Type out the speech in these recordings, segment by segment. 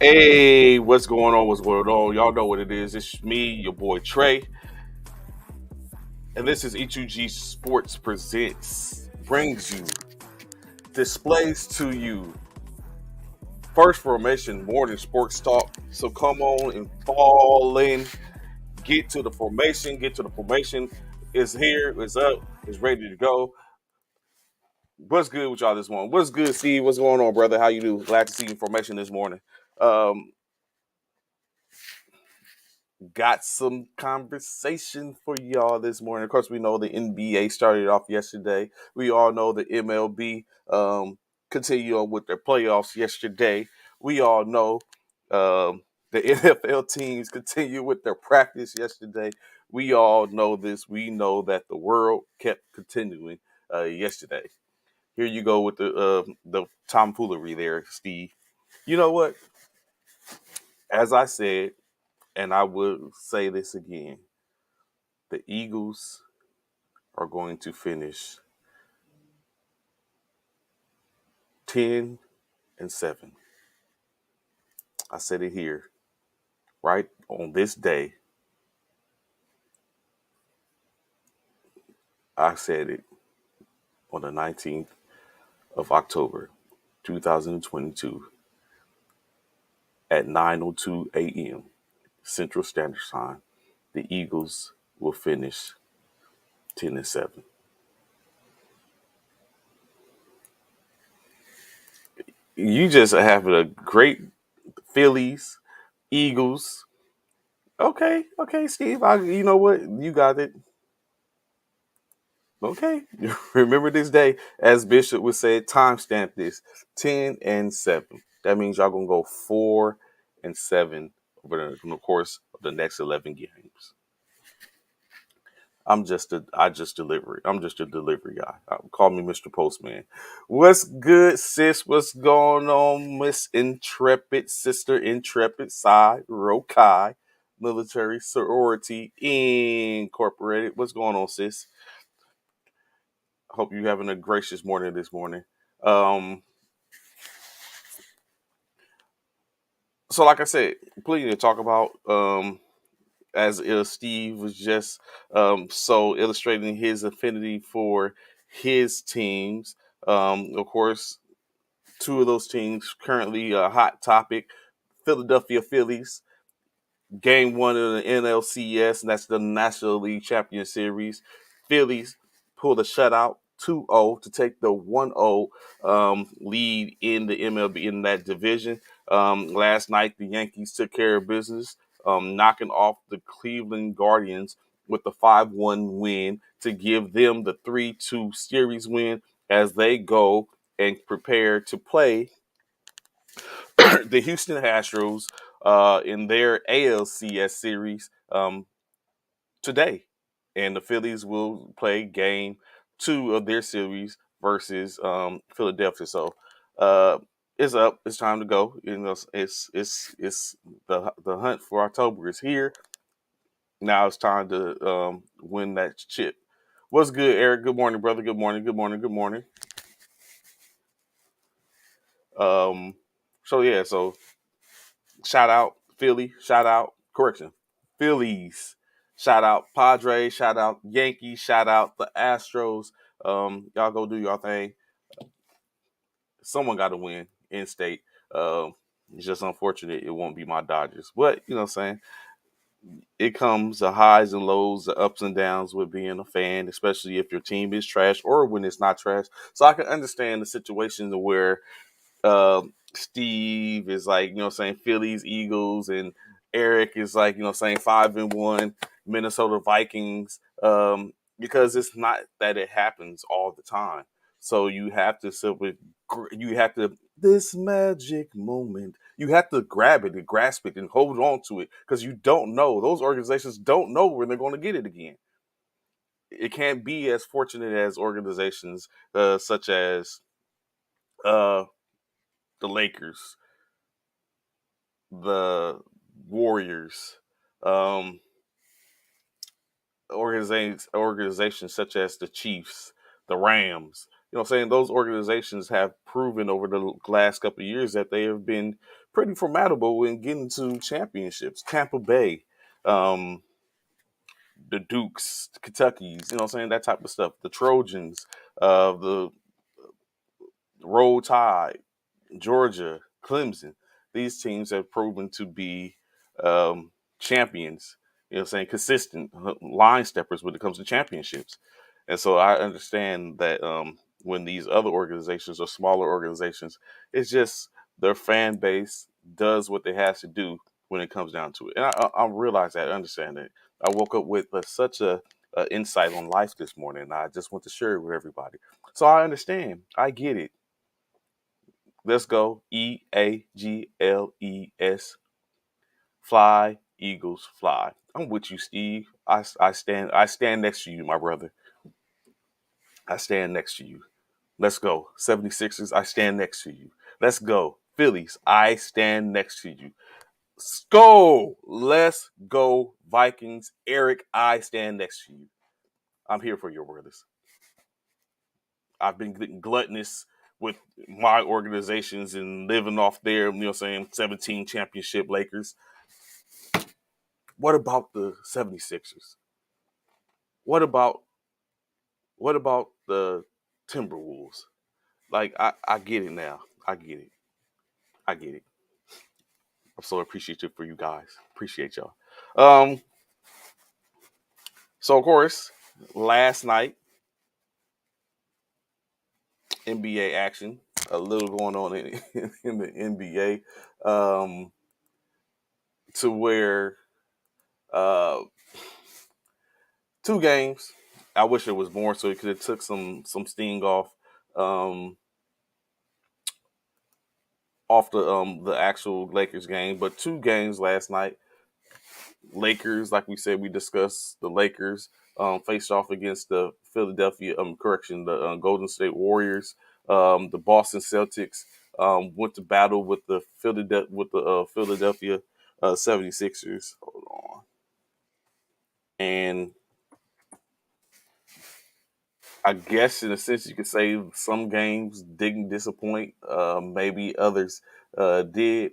Hey, what's going on? What's going on? Y'all know what it is. It's me, your boy Trey, and this is E2G Sports Presents. Brings you, displays to you, first formation morning sports talk. So come on and fall in, get to the formation. It's here, it's up, it's ready to go. What's good with y'all this morning? What's good, Steve? What's going on, brother? How you do? Glad to see you in formation this morning. Um, got some conversation for y'all this morning. Of course, we know the NBA started off yesterday. We all know the MLB continued on with their playoffs yesterday. We all know the NFL teams continue with their practice yesterday. We all know this. We know that the world kept continuing yesterday. Here you go with the tomfoolery there, Steve. You know what? As I said, and I will say this again, the Eagles are going to finish 10-7. I said it here, right on this day. I said it on the 19th of October, 2022 at 9:02 a.m. Central Standard Time. The Eagles will finish 10-7. You just having a great Phillies, Eagles. Okay, okay, Steve. You know what? You got it. Okay. Remember this day, as Bishop would say, timestamp this 10-7. That means y'all gonna go 4-7 over the course of the next 11 games. I just deliver it. I'm just a delivery guy. Call me Mr. Postman. What's good, sis? What's going on, Miss Intrepid, Sister Intrepid, Side Rokai, Military Sorority Incorporated? What's going on, sis? Hope you're having a gracious morning this morning. Um, so, like I said, plenty to talk about. As Steve was just so illustrating his affinity for his teams. Of course, two of those teams currently a hot topic: Philadelphia Phillies. Game one of the NLCS, and that's the National League Champion Series. Phillies pulled a shutout 2-0 to take the 1-0 lead in the MLB in that division. Last night, the Yankees took care of business, knocking off the Cleveland Guardians with the 5-1 win to give them the 3-2 series win as they go and prepare to play the Houston Astros in their ALCS series today. And the Phillies will play game two of their series versus Philadelphia. So it's up. It's time to go. You know, it's the hunt for October is here. Now it's time to win that chip. What's good, Eric? Good morning, brother. Good morning. Good morning. Good morning. Um, so yeah, so shout out Philly, shout out correction, Phillies, shout out Padres, shout out Yankees, shout out the Astros. Y'all go do your thing. Someone got to win in state. It's just unfortunate it won't be my Dodgers, but you know what I'm saying. It comes the highs and lows, the ups and downs with being a fan, especially if your team is trash or when it's not trash. So I can understand the situations where Steve is like, you know, saying Phillies, Eagles, and Eric is like, you know, saying 5-1 Minnesota Vikings. Because it's not that it happens all the time. So you have to simply, you have to this magic moment. You have to grab it and grasp it and hold on to it because you don't know. Those organizations don't know when they're going to get it again. It can't be as fortunate as organizations such as uh, the Lakers, the Warriors, um, organizations such as the Chiefs, the Rams. You know what I'm saying? Those organizations have proven over the last couple of years that they have been pretty formidable in getting to championships. Tampa Bay, um, the Dukes, the Kentuckies, you know what I'm saying? That type of stuff. The Trojans, the Roll Tide, Georgia, Clemson. These teams have proven to be champions, you know what I'm saying, consistent line steppers when it comes to championships. And so I understand that when these other organizations or smaller organizations, it's just their fan base does what they have to do when it comes down to it. And I realize that, I understand that. I woke up with such a insight on life this morning, and I just want to share it with everybody. So I understand. I get it. Let's go. EAGLES. Fly, Eagles, fly. I'm with you, Steve. I stand next to you, my brother. I stand next to you. Let's go. 76ers, I stand next to you. Let's go. Phillies, I stand next to you. Let's go. Let's go. Vikings, Eric, I stand next to you. I'm here for your brothers. I've been getting gluttonous with my organizations and living off their, you know what I'm saying, 17 championship Lakers. What about the 76ers? What about the Timberwolves? Like I get it now. I get it. I get it. I'm so appreciative for you guys. Appreciate y'all. Um, so of course, last night, NBA action. A little going on in the NBA. To where uh 2 games. I wish it was more so it could have took some sting um off the actual Lakers game, but 2 games last night. Lakers, like we said, we discussed the Lakers faced off against the the Golden State Warriors. The Boston Celtics went to battle with the Philadelphia 76ers. Hold on. And I guess in a sense you could say some games didn't disappoint. Maybe others did.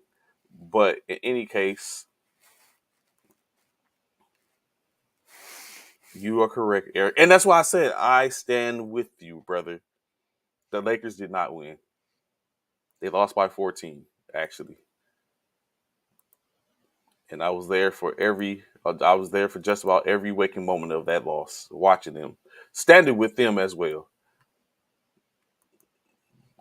But in any case, you are correct, Eric. And that's why I said I stand with you, brother. The Lakers did not win. They lost by 14, actually. And I was there for just about every waking moment of that loss, watching them, standing with them as well.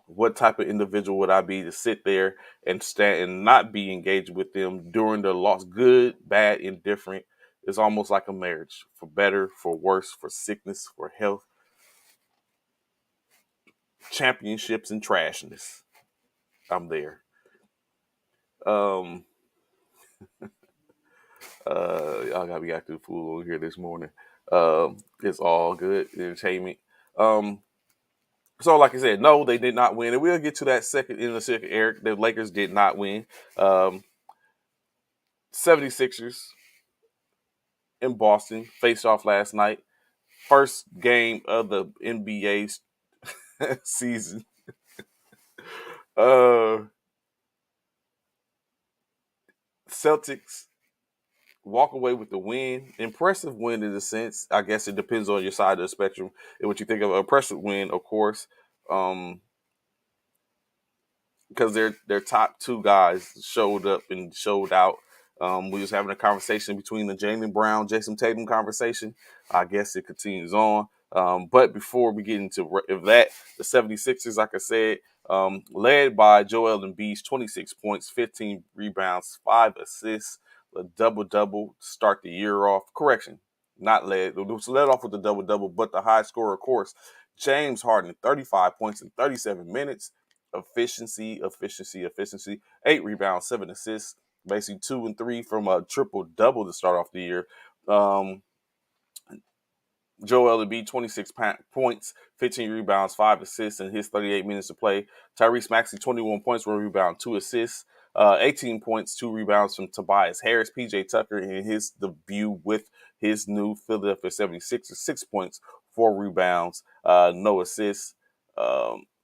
What type of individual would I be to sit there and stand and not be engaged with them during the loss? Good, bad, indifferent. It's almost like a marriage, for better, for worse, for sickness, for health, championships, and trashness. I'm there. Um, y'all gotta be active fool over here this morning. It's all good entertainment. Um, so like I said, no, they did not win, and we'll get to that second in a second. Eric, the Lakers did not win. 76ers in Boston faced off last night. First game of the NBA season. Uh, Celtics walk away with the win. Impressive win in a sense. I guess it depends on your side of the spectrum and what you think of an impressive win, of course. Because their top 2 guys showed up and showed out. We was having a conversation between the Jaylen Brown, Jason Tatum conversation. I guess it continues on. But before we get into that, the 76ers, like I said, led by Joel Embiid's 26 points, 15 rebounds, 5 assists, a double-double to start the year off. Correction, not led. It was led off with the double-double, but the high scorer, of course, James Harden, 35 points in 37 minutes. Efficiency. 8 rebounds, 7 assists, basically 2 and 3 from a triple double to start off the year. Um, Joel Embiid, 26 points, 15 rebounds, 5 assists in his 38 minutes to play. Tyrese Maxey, 21 points, 1 rebound, 2 assists. 18 points, 2 rebounds from Tobias Harris. PJ Tucker in his debut with his new Philadelphia 76ers, 6 points, 4 rebounds, no assists.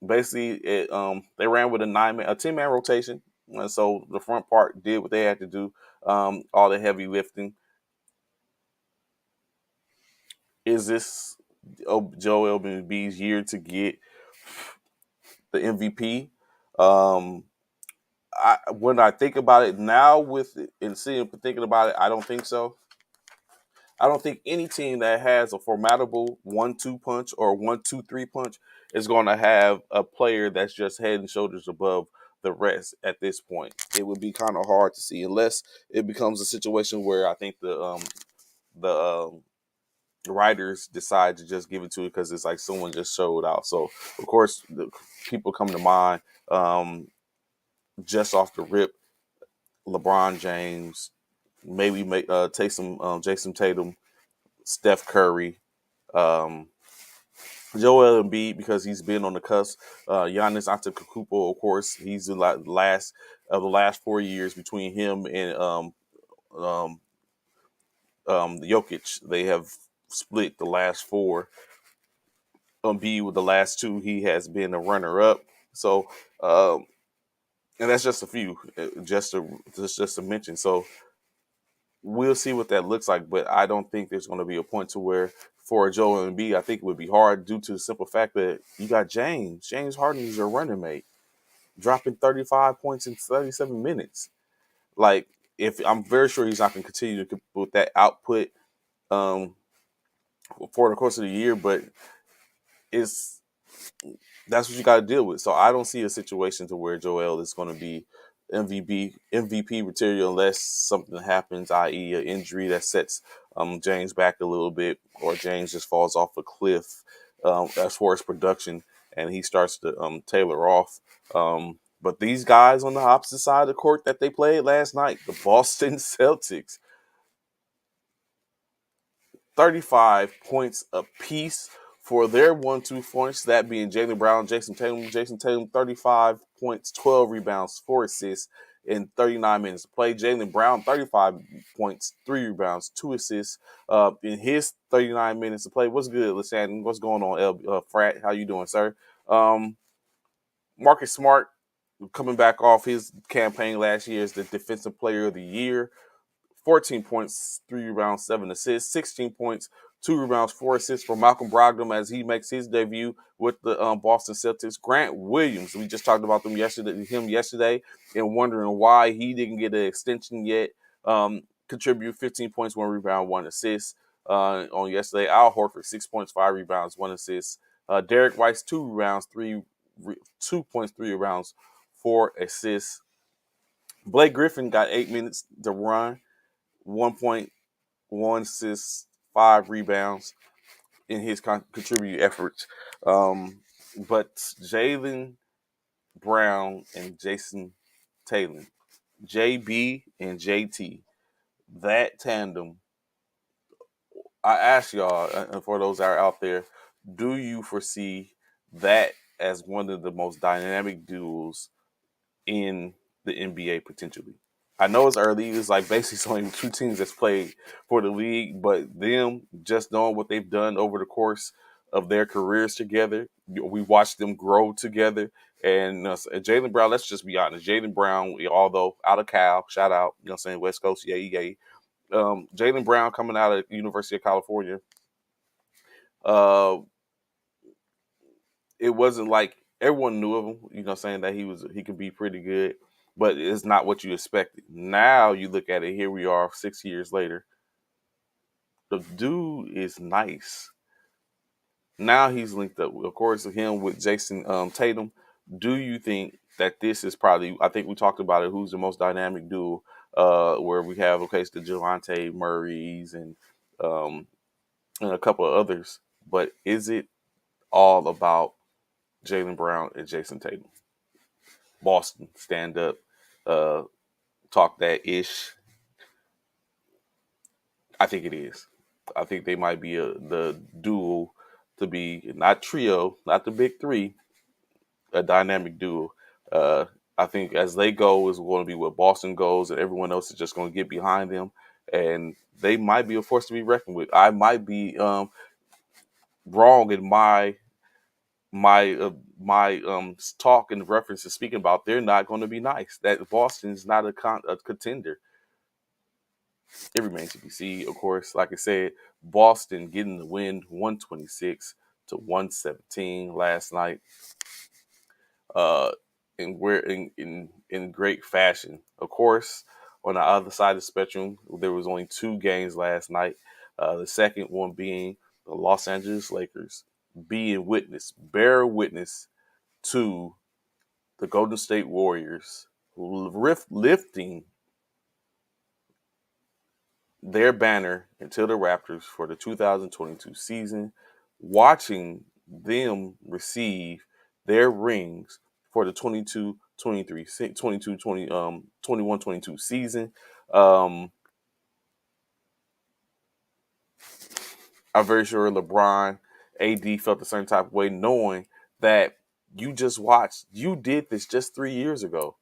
Basically, they ran with a 10-man rotation. And so the front part did what they had to do, all the heavy lifting. Is this Joel Embiid's year to get the MVP? Um, when I think about it now, with and seeing thinking about it, I don't think so. I don't think any team that has a formidable 1-2 punch or 1-2-3 punch is going to have a player that's just head and shoulders above the rest at this point. It would be kind of hard to see unless it becomes a situation where I think the writers decide to just give it to it because it's like someone just showed out. So of course, the people come to mind just off the rip: LeBron James, maybe take some Jason Tatum, Steph Curry, um, Joel Embiid because he's been on the cusp. Giannis Antetokounmpo, of course, he's the last 4 years between him and um, Jokic. They have split the last four. Embiid with the last two, he has been a runner up. So, um, and that's just a few, just to mention. So we'll see what that looks like, but I don't think there's going to be a point to where for Joel Embiid, I think it would be hard due to the simple fact that you got James Harden is your running mate, dropping 35 points in 37 minutes. Like, if I'm very sure he's not going to continue to with that output um, for the course of the year, but it's that's what you got to deal with. So I don't see a situation to where Joel is going to be MVP material unless something happens, i.e., an injury that sets James back a little bit, or James just falls off a cliff as far as production, and he starts to tailor off. But these guys on the opposite side of the court that they played last night, the Boston Celtics, 35 points apiece for their 1-2 points, that being Jaylen Brown, Jason Tatum. Jason Tatum, 35 points, 12 rebounds, 4 assists in 39 minutes of play. Jaylen Brown, 35 points, 3 rebounds, 2 assists in his 39 minutes of play. What's good, Lisandro? What's going on, Frat? How you doing, sir? Um, Marcus Smart, coming back off his campaign last year as the Defensive Player of the Year. 14 points, 3 rebounds, 7 assists, 16 points, 2 rebounds, 4 assists for Malcolm Brogdon as he makes his debut with the Boston Celtics. Grant Williams, we just talked about him yesterday, and wondering why he didn't get an extension yet. Contribute 15 points, 1 rebound, 1 assist on yesterday. Al Horford, 6 points, 5 rebounds, 1 assist. Derek White's 2 rebounds, 2 points, 3 rebounds, 4 assists. Blake Griffin got 8 minutes to run. 1.1 assists, 5 rebounds in his contribute efforts. But Jaylen Brown and Jason Tatum, JB and JT, that tandem, I ask y'all, and for those that are out there, do you foresee that as one of the most dynamic duels in the NBA potentially? I know it's early. It's like basically only 2 teams that's played for the league, but them just knowing what they've done over the course of their careers together, we watched them grow together. And Jaylen Brown, let's just be honest, Jaylen Brown, although out of Cal, shout out, you know what I'm saying, West Coast, yeah. Jaylen Brown coming out of the University of California, uh, it wasn't like everyone knew of him, you know what I'm saying, that he could be pretty good, but it's not what you expected. Now you look at it, here we are 6 years later. The dude is nice. Now he's linked up, of course, him with Jason Tatum. Do you think that this is probably, I think we talked about it, who's the most dynamic duo, where we have, okay, it's the Javante Murrays um, and a couple of others, but is it all about Jaylen Brown and Jason Tatum? Boston, stand up, uh, talk that ish. I think it is. I think they might be the duo to be, not trio, not the big three, a dynamic duo. I think as they go is going to be what Boston goes, and everyone else is just going to get behind them, and they might be a force to be reckoned with. I might be wrong in my my talk and reference is speaking about, they're not going to be nice. That Boston's not a contender. It remains to be seen, of course. Like I said, Boston getting the win, 126 to 117 last night. And we're in great fashion. Of course, on the other side of the spectrum, there was only two games last night. The second one being the Los Angeles Lakers bear witness to the Golden State Warriors lifting their banner into the Raptors for the 2022 season, watching them receive their rings for the 21-22 season. I'm very sure LeBron, AD felt a certain type of way knowing that you did this just 3 years ago.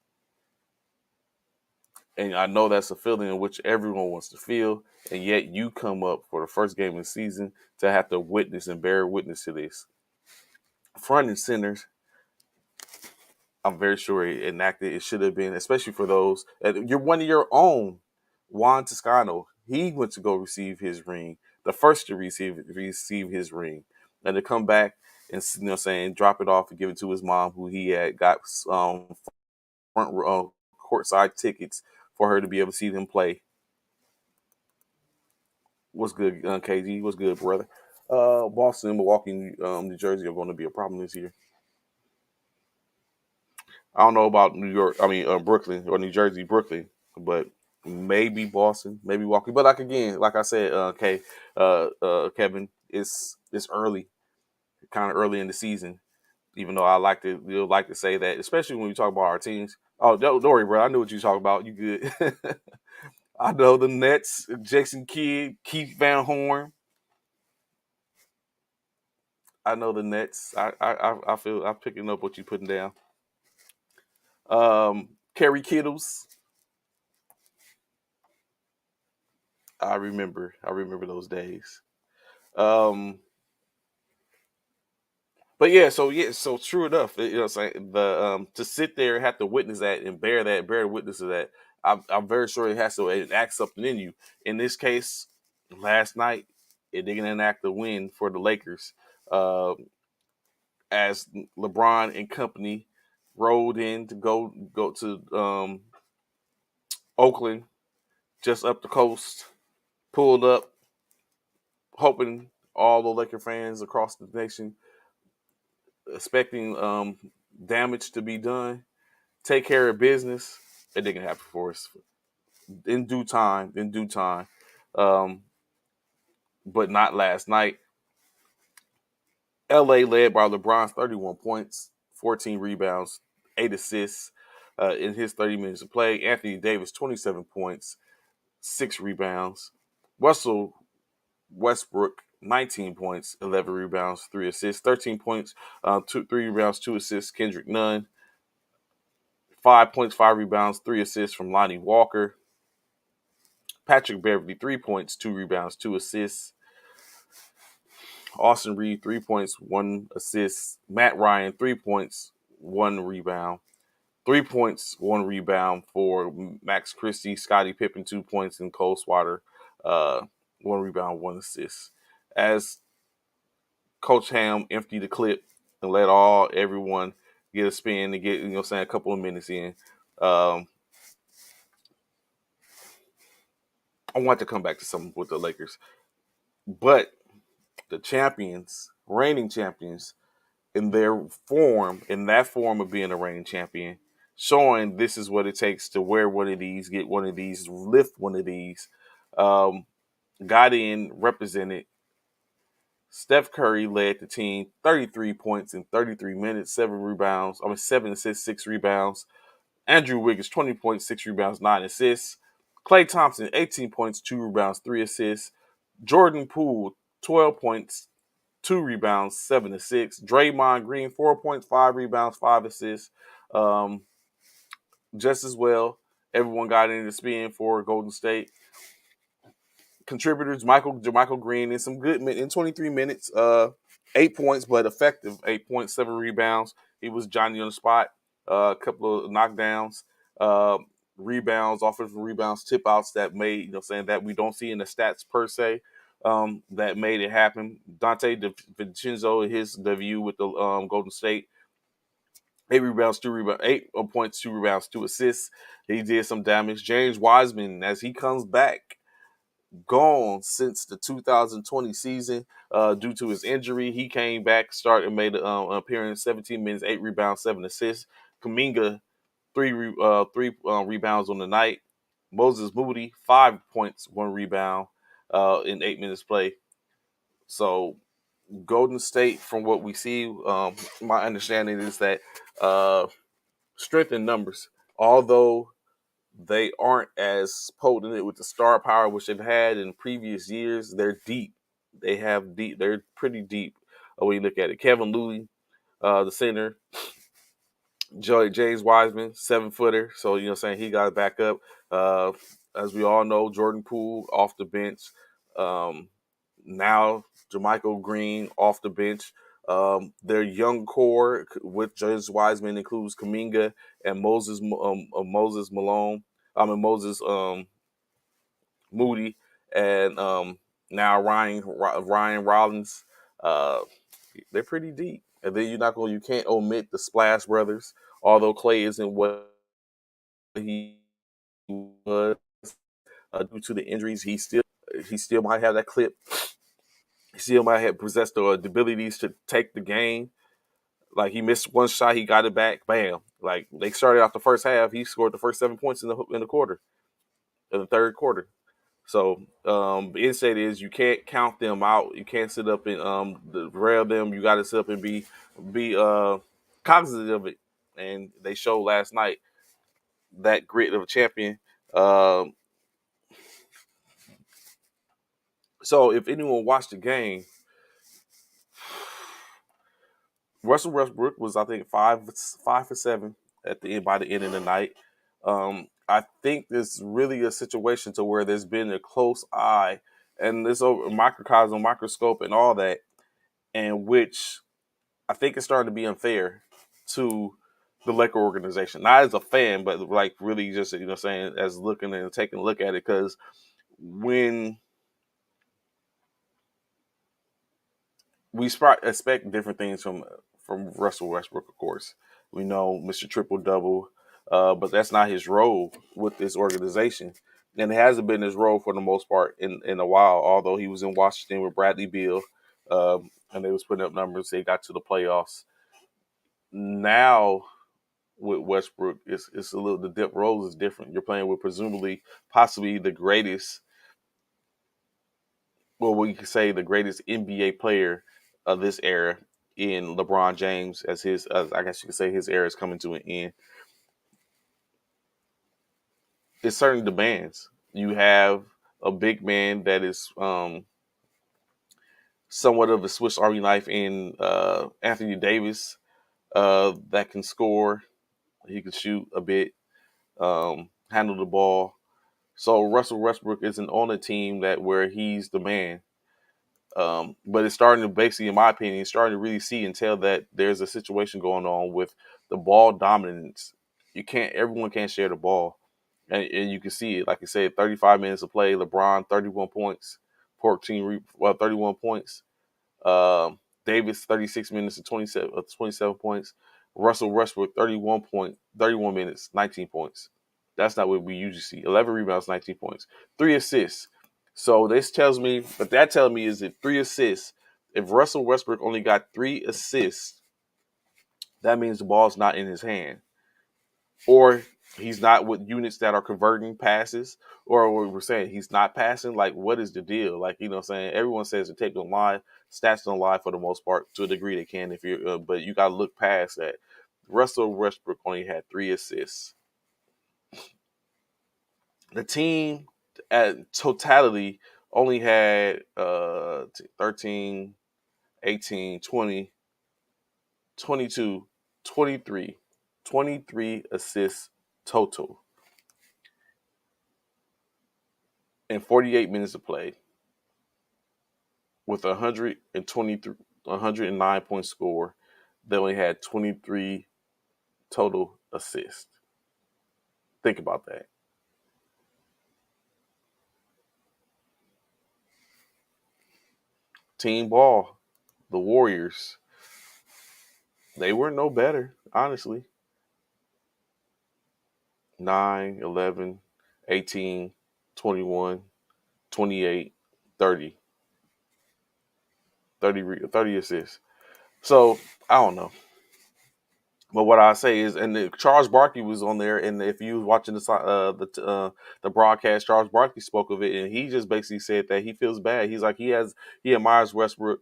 And I know that's a feeling in which everyone wants to feel, and yet you come up for the first game of the season to have to witness and bear witness to this. Front and center, I'm very sure it enacted. It should have been, especially for those. You're one of your own, Juan Toscano. He went to go receive his ring, the first to receive his ring, and to come back and saying drop it off and give it to his mom, who he had got front row courtside tickets for her to be able to see them play. What's good, KG? What's good, brother? Boston, Milwaukee, New Jersey are going to be a problem this year. I don't know about New York. I mean, Brooklyn or New Jersey, Brooklyn, but maybe Boston, maybe Milwaukee. But like again, like I said, Kevin, it's early, kind of early in the season. Even though I like to say that, especially when we talk about our teams. Oh, don't worry, bro. I know what you talk about. You good? I know the Nets, Jason Kidd, Keith Van Horn. I know the Nets. I feel I'm picking up what you're putting down. Kerry Kittles. I remember those days. Um, but so true enough. It's like the to sit there and have to witness that and bear witness of that. I'm very sure it has to enact something in you. In this case, last night it didn't enact the win for the Lakers. Uh, as LeBron and company rode in to go to Oakland, just up the coast, pulled up, hoping all the Laker fans across the nation expecting damage to be done, take care of business. It didn't happen for us in due time. Um, but not last night. LA led by LeBron's 31 points, 14 rebounds, 8 assists in his 30 minutes of play. Anthony Davis, 27 points, 6 rebounds. Russell Westbrook, 19 points, 11 rebounds, 3 assists, 13 points, 3 rebounds, 2 assists. Kendrick Nunn, 5 points, 5 rebounds, 3 assists from Lonnie Walker. Patrick Beverly, 3 points, 2 rebounds, 2 assists. Austin Reed, 3 points, 1 assist. Matt Ryan, 3 points, 1 rebound. 3 points, 1 rebound for Max Christie. Scottie Pippen, 2 points, and Cole Swatter, 1 rebound, 1 assist. As Coach Ham emptied the clip and let everyone get a spin and get a couple of minutes in. I want to come back to something with the Lakers, but the champions, reigning champions, in that form of being a reigning champion, showing this is what it takes to wear one of these, get one of these, lift one of these. Um, got in, represented. Steph Curry led the team, 33 points in 33 minutes, 7 assists, 6 rebounds. Andrew Wiggins, 20 points, 6 rebounds, 9 assists. Klay Thompson, 18 points, 2 rebounds, 3 assists. Jordan Poole, 12 points, 2 rebounds, 7 assists. Draymond Green, 4 points, 5 rebounds, 5 assists. Um, just as well, everyone got in the spin for Golden State. Contributors, Michael Green in some good in 23 minutes. 8 points, but effective. 8 points, 7 rebounds. He was Johnny on the spot. A couple of knockdowns, uh, rebounds, offensive rebounds, tip outs that made, saying that we don't see in the stats per se. That made it happen. Dante DiVincenzo, his debut with the Golden State, 8 rebounds, 2 rebounds, 8 points, 2 rebounds, 2 assists. He did some damage. James Wiseman, as he comes back, gone since the 2020 season due to his injury. He came back, started, and made an appearance, 17 minutes, 8 rebounds, 7 assists. Kaminga, three rebounds on the night. Moses Moody, 5 points, 1 rebound in 8 minutes play. So Golden State, from what we see, my understanding is that strength in numbers, although they aren't as potent with the star power which they've had in previous years. They're deep. They have deep. They're pretty deep when you look at it. Kevin Looney, the center, James Wiseman, 7 footer. So saying he got to back up. Uh, as we all know, Jordan Poole off the bench. Um, now Jermichael Green off the bench. Their young core with James Wiseman includes Kaminga and Moses Malone. Moses Moody, and now Ryan Rollins. Uh, they're pretty deep. And then you can't omit the Splash Brothers. Although Clay isn't what he was due to the injuries, he still might have that clip. He still might have possessed the abilities to take the game. Like, he missed one shot, he got it back, bam. Like, they started out the first half, he scored the first 7 points in the quarter, in the third quarter. So the insight is you can't count them out. You can't sit up and rail them. You got to sit up and be cognizant of it. And they showed last night that grit of a champion. Um, so if anyone watched the game, Russell Westbrook was, I think, five for seven at the end by the end of the night. I think there's really a situation to where there's been a close eye and this over microcosm, microscope, and all that, in which I think it's starting to be unfair to the Laker organization. Not as a fan, but like really just saying as looking and taking a look at it, because when we expect different things from Russell Westbrook, of course. We know Mr. Triple Double, but that's not his role with this organization, and it hasn't been his role for the most part in a while. Although he was in Washington with Bradley Beal, and they was putting up numbers, they got to the playoffs. Now with Westbrook, it's a little, the depth role is different. You're playing with presumably, possibly the greatest, well, we could say the greatest NBA player of this era in LeBron James, as I guess you could say his era is coming to an end. It's certain demands. You have a big man that is somewhat of a Swiss Army knife in Anthony Davis, that can score. He can shoot a bit, handle the ball. So Russell Westbrook isn't on a team that where he's the man. But it's starting to basically, in my opinion, starting to really see and tell that there's a situation going on with the ball dominance. Everyone can't share the ball. And you can see it. Like I said, 35 minutes of play, LeBron, 31 points, 31 points. Davis, 36 minutes and 27 points. Russell Westbrook, 31 minutes, 19 points. That's not what we usually see. 11 rebounds, 19 points. 3 assists. So that tells me is that 3 assists. If Russell Westbrook only got 3 assists, that means the ball's not in his hand. Or he's not with units that are converting passes, or what we're saying he's not passing. Like, what is the deal? Like, saying everyone says the tape don't lie, stats don't lie for the most part. To a degree they can, if you're but you got to look past that. Russell Westbrook only had 3 assists. The team at totality only had 13, 18, 20, 22, 23 assists total in 48 minutes of play, with 123 109 point score. They only had 23 total assists. Think about that. Team ball, the Warriors, they were no better, honestly. 9, 11, 18, 21, 28, 30, 30 assists. So I don't know. But what I say is, and Charles Barkley was on there, and if you was watching the broadcast, Charles Barkley spoke of it, and he just basically said that he feels bad. He's like he admires Westbrook,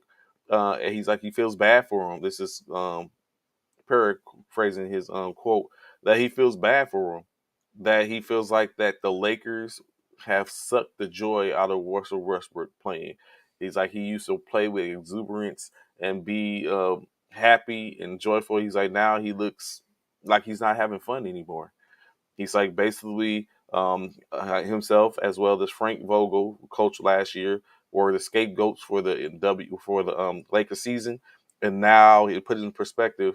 and he's like he feels bad for him. This is paraphrasing his quote, that he feels bad for him, that he feels like that the Lakers have sucked the joy out of Russell Westbrook playing. He's like he used to play with exuberance and be happy and joyful. He's like now he looks like he's not having fun anymore. He's like basically himself as well as Frank Vogel, coach last year, were the scapegoats for the Lakers season, and now he put it in perspective.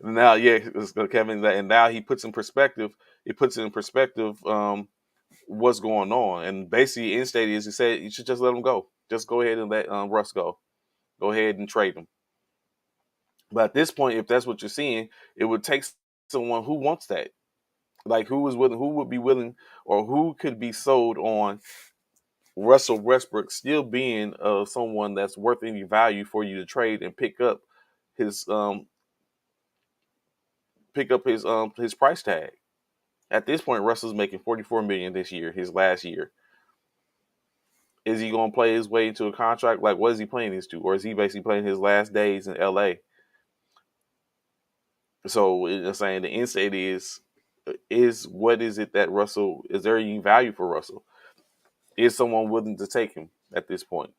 Now, yeah, it's Kevin, and now he puts in perspective. He puts it in perspective what's going on, and basically, in state is he said you should just let him go. Just go ahead and let Russ go. Go ahead and trade him. But at this point, if that's what you're seeing, it would take someone who wants that. Like who would be willing, or who could be sold on Russell Westbrook still being someone that's worth any value for you to trade and his um, his price tag. At this point, Russell's making 44 million this year, his last year. Is he going to play his way into a contract? Like, what is he playing this to, or is he basically playing his last days in LA? So, I'm saying the insight is what is it that Russell is there any value for Russell? Is someone willing to take him at this point?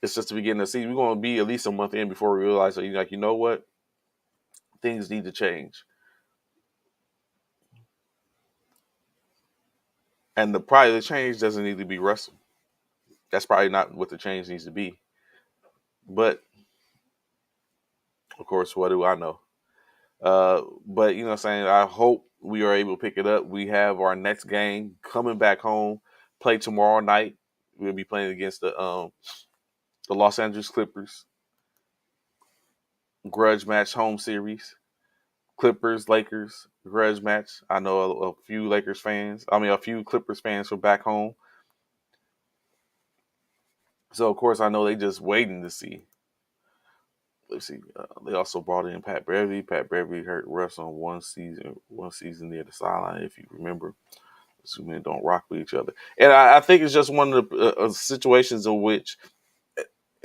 It's just the beginning of the season. We're going to be at least a month in before we realize that you know what, things need to change, and the change doesn't need to be Russell. That's probably not what the change needs to be. But of course, what do I know? But what I'm saying, I hope we are able to pick it up. We have our next game coming back home, play tomorrow night. We'll be playing against the Los Angeles Clippers. Grudge match home series. Clippers, Lakers, grudge match. I know a few Lakers fans. I mean, a few Clippers fans from back home. So of course, I know they just waiting to see. Let's see. They also brought in Pat Beverly. Pat Beverly hurt Russ on one season near the sideline, if you remember. Two men don't rock with each other, and I think it's just one of the situations in which,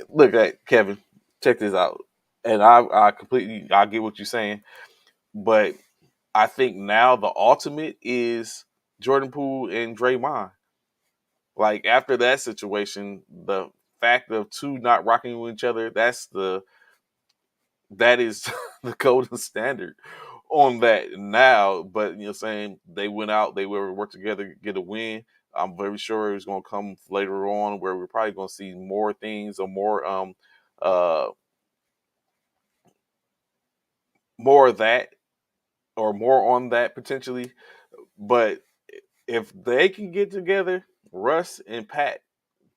look at Kevin, check this out, and I completely I get what you're saying, but I think now the ultimate is Jordan Poole and Draymond. Like after that situation, the fact of two not rocking with each other, that is the golden standard on that now. But saying they went out, they were work together, get a win. I'm very sure it's going to come later on where we're probably going to see more things or uh more of that or more on that potentially. But if they can get together, Russ and Pat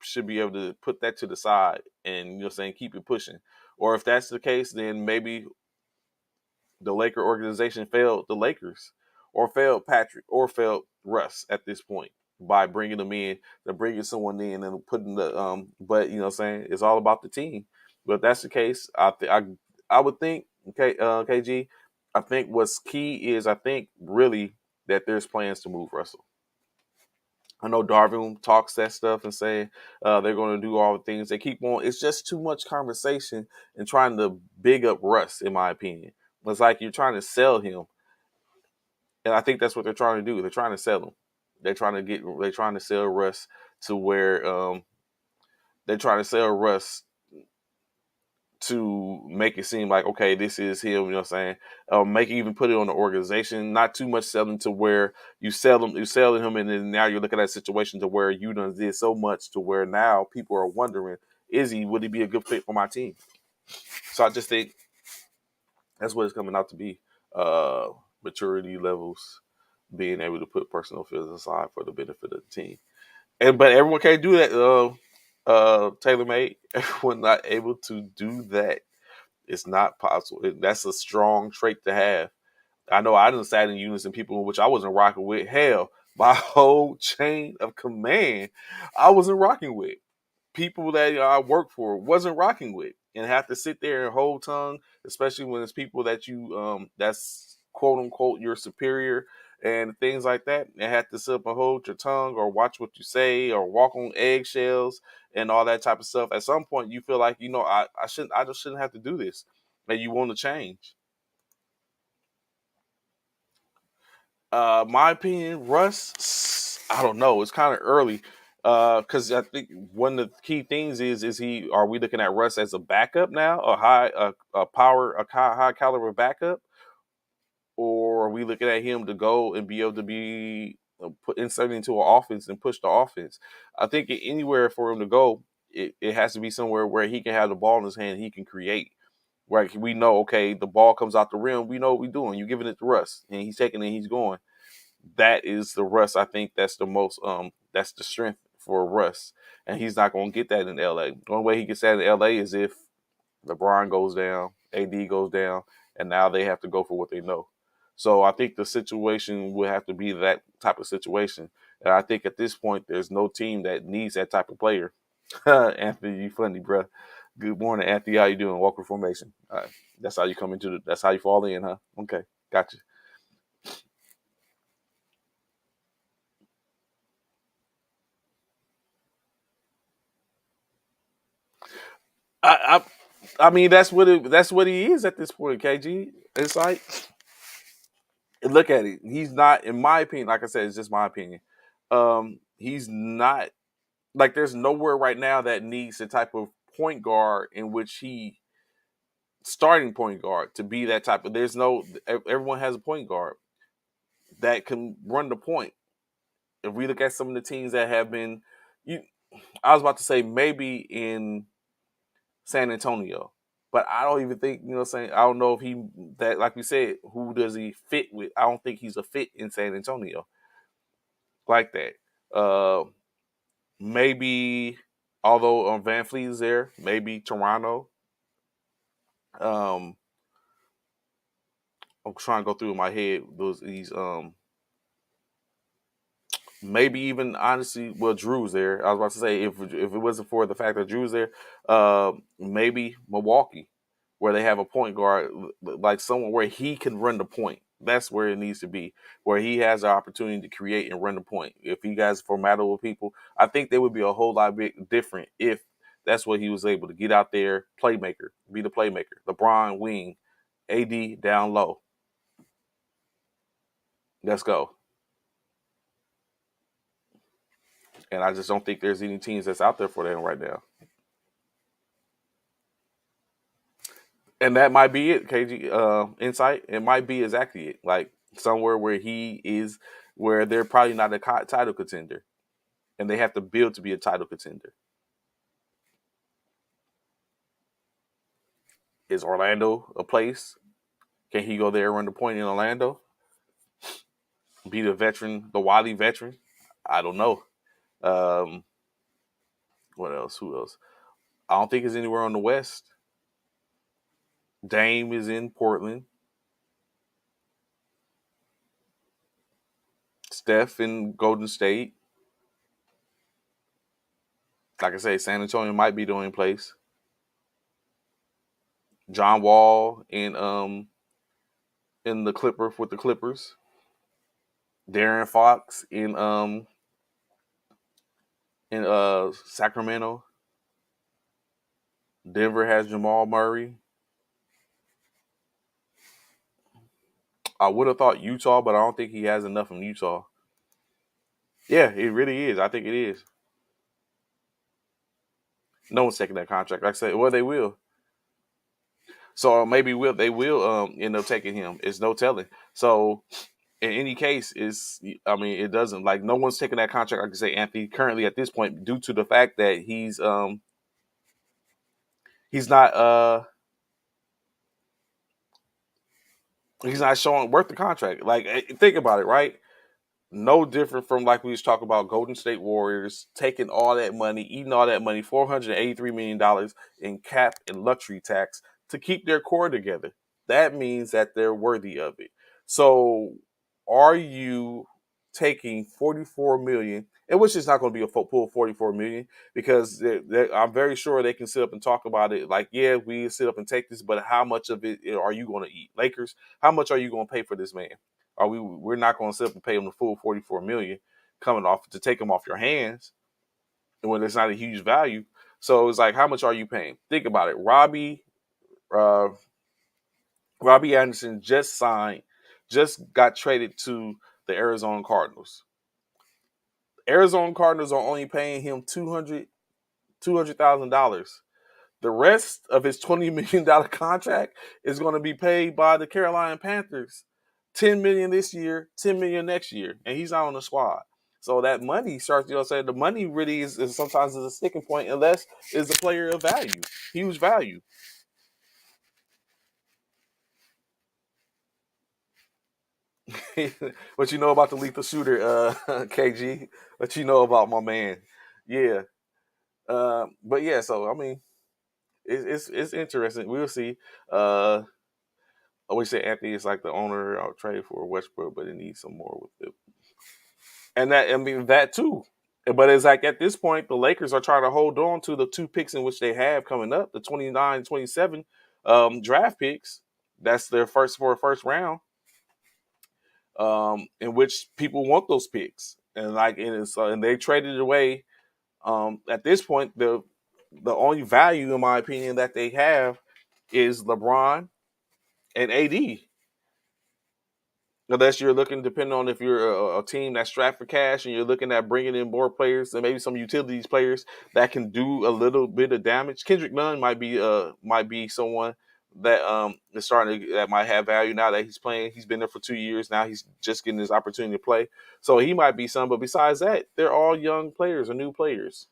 should be able to put that to the side and saying keep it pushing. Or if that's the case, then maybe the Laker organization failed the Lakers, or failed Patrick, or failed Russ at this point by bringing them in, to bringing someone in and putting the But saying it's all about the team. But if that's the case, I would think KG. I think what's key is I think really that there's plans to move Russell. I know Darvin talks that stuff and saying they're going to do all the things. They keep on. It's just too much conversation and trying to big up Russ, in my opinion. It's like you're trying to sell him, and I think that's what they're trying to do. They're trying to sell him. They're trying to sell Russ to where they're trying to sell Russ to make it seem like, okay, this is him, you know what I'm saying? Make even put it on the organization, not too much selling to where you're selling him, and then now you're looking at a situation to where you done did so much to where now people are wondering, would he be a good fit for my team? So I just think that's what it's coming out to be. Uh Maturity levels, being able to put personal feelings aside for the benefit of the team. But everyone can't do that. Tailor made. Everyone not able to do that. It's not possible. That's a strong trait to have. I know I done sat in units and people in which I wasn't rocking with. Hell, my whole chain of command, I wasn't rocking with. People that I worked for wasn't rocking with, and have to sit there and hold tongue, especially when it's people that that's quote unquote your superior and things like that, and have to sit up and hold your tongue or watch what you say or walk on eggshells and all that type of stuff. At some point, you feel like I just shouldn't have to do this, and you want to change. My opinion, Russ, I don't know. It's kind of early. Because I think one of the key things is are we looking at Russ as a backup now, a power, high caliber backup, or are we looking at him to go and be able to be put inserted into an offense and push the offense? I think anywhere for him to go, it has to be somewhere where he can have the ball in his hand, he can create. Right, we know, okay, the ball comes out the rim, we know what we're doing. You're giving it to Russ, and he's taking it, he's going. That is the Russ. I think that's the most that's the strength for Russ. And he's not gonna get that in LA. The only way he gets that in LA is if LeBron goes down, AD goes down, and now they have to go for what they know. So I think the situation will have to be that type of situation. And I think at this point there's no team that needs that type of player. Anthony, you funny, bro. Good morning, Anthony. How you doing? Walker formation. That's how you come into that's how you fall in, huh? Okay, gotcha. I, I mean, that's what he is at this point, KG. It's like, look at it. He's not, in my opinion. Like I said, it's just my opinion. He's not like there's nowhere right now that needs the type of point guard in which he starting point guard to be that type of. There's no. Everyone has a point guard that can run the point. If we look at some of the teams that have been, you, I was about to say maybe in San Antonio. But I don't even think, you know what I'm saying? I don't know if that, like you said, who does he fit with? I don't think he's a fit in San Antonio like that. Uh, Maybe, although Van Fleet is there, maybe Toronto. Um, I'm trying to go through in my head these maybe even honestly, well, Drew's there. I was about to say if it wasn't for the fact that Drew's there, maybe Milwaukee, where they have a point guard like someone where he can run the point. That's where it needs to be, where he has the opportunity to create and run the point. If he guys formidable people, I think they would be a whole lot big different if that's what he was able to get out there, playmaker, be the playmaker. LeBron wing, AD down low. Let's go. And I just don't think there's any teams that's out there for them right now. And that might be it, KG. Insight. It might be exactly it. Like somewhere where he is, where they're probably not a title contender, and they have to build to be a title contender. Is Orlando a place? Can he go there and run the point in Orlando? Be the veteran, the wily veteran? I don't know. Um, what else? Who else? I don't think it's anywhere on the West. Dame is in Portland. Steph in Golden State. Like I say, San Antonio might be the only place. John Wall in the Clipper with the Clippers. Darren Fox in Sacramento. Denver has Jamal Murray. I would have thought Utah, but I don't think he has enough in Utah. Yeah, it really is. I think it is. No one's taking that contract. Like I said, well, they will. So maybe they will end up taking him. It's no telling. So in any case, it doesn't, like, no one's taking that contract, like I say, Anthony, currently at this point, due to the fact that he's not he's not showing worth the contract. Like, think about it, right? No different from, like, we was talking about Golden State Warriors taking all that money, eating all that money, $483 million in cap and luxury tax to keep their core together. That means that they're worthy of it. So, are you taking 44 million, and which is not going to be a full 44 million, because I'm very sure they can sit up and talk about it. Like, yeah, we sit up and take this, but how much of it are you going to eat? Lakers, how much are you going to pay for this man? We're not going to sit up and pay him the full 44 million coming off to take him off your hands when it's not a huge value. So it's like, how much are you paying? Think about it. Uh, Robbie Anderson just got traded to the Arizona Cardinals. Arizona Cardinals are only paying him $200,000. The rest of his $20 million contract is going to be paid by the Carolina Panthers. $10 million this year, $10 million next year, and he's not on the squad. So that money starts, saying the money really is sometimes is a sticking point, unless is a player of value, huge value. What you know about the lethal shooter, KG? What you know about my man? Yeah, but yeah. So I mean, it's interesting. We'll see. I always say Anthony is like the owner. I'll trade for Westbrook, but it needs some more with it. And that, I mean, that too. But it's like at this point, the Lakers are trying to hold on to the two picks in which they have coming up, the 29, 27 draft picks. That's their first round, in which people want those picks. And and they traded it away. At this point, the only value, in my opinion, that they have is LeBron and AD. Unless you're looking, depending on if you're a team that's strapped for cash and you're looking at bringing in more players and maybe some utilities players that can do a little bit of damage. Kendrick Nunn might be someone that is starting to, that might have value now that he's playing. He's been there for 2 years now. He's just getting his opportunity to play, so he might be some. But besides that, they're all young players or new players.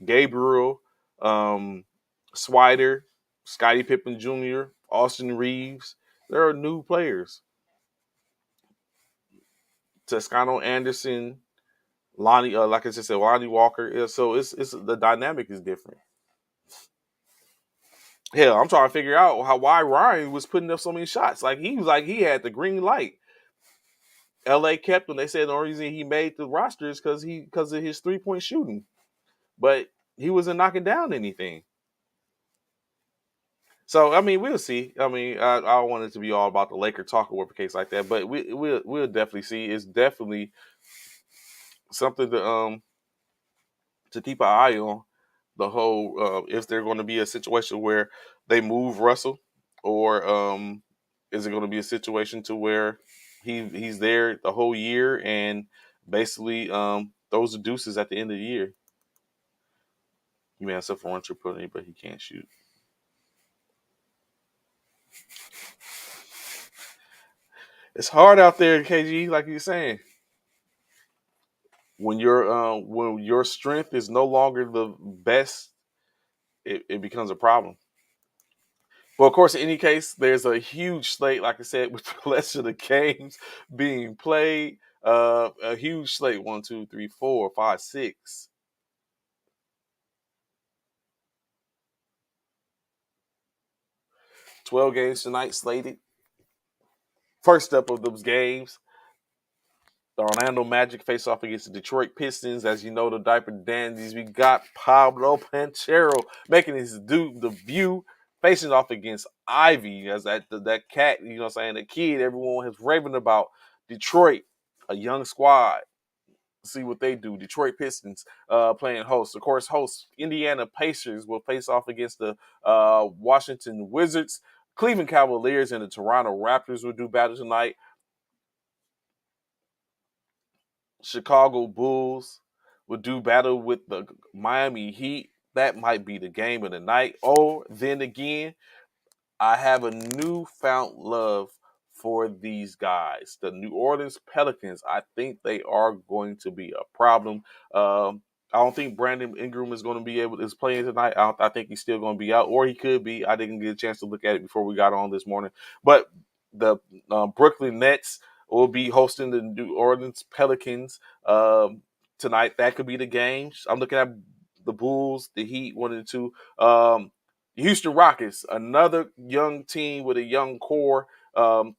Gabriel, um, Swider, Scottie Pippen Jr., Austin Reeves. There are new players. Toscano Anderson, Lonnie, like I just said, Lonnie Walker. So it's the dynamic is different. Hell, I'm trying to figure out why Ryan was putting up so many shots. Like, he was like, he had the green light. LA kept him. They said the only reason he made the roster is because of his 3-point shooting, but he wasn't knocking down anything. So I mean, we'll see. I mean, I don't want it to be all about the Laker talk or a case like that, but we'll definitely see. It's definitely something to keep an eye on. The whole, if there's going to be a situation where they move Russell, or is it going to be a situation to where he's there the whole year and basically throws the deuces at the end of the year. You may have suffered one trip penalty, but he can't shoot. It's hard out there, KG, like you're saying. When your strength is no longer the best, it becomes a problem. Well, of course, in any case, there's a huge slate, like I said, with the rest of the games being played. A huge slate: 1, 2, 3, 4, 5, 6. 12 games tonight slated. First up of those games, the Orlando Magic face off against the Detroit Pistons. As you know, the diaper dandies. We got Pablo Panchero making his debut, facing off against Ivy, as that cat, you know what I'm saying, the kid everyone has raving about. Detroit, a young squad. See what they do. Detroit Pistons playing host. Of course, hosts Indiana Pacers will face off against the Washington Wizards. Cleveland Cavaliers and the Toronto Raptors will do battle tonight. Chicago Bulls will do battle with the Miami Heat. That might be the game of the night. Or then again, I have a newfound love for these guys. The New Orleans Pelicans, I think they are going to be a problem. I don't think Brandon Ingram is going to be able to is playing tonight. I think he's still going to be out, or he could be. I didn't get a chance to look at it before we got on this morning. But the Brooklyn Nets will be hosting the New Orleans Pelicans tonight. That could be the game. I'm looking at the Bulls, the Heat, 1 and 2. Houston Rockets, another young team with a young core.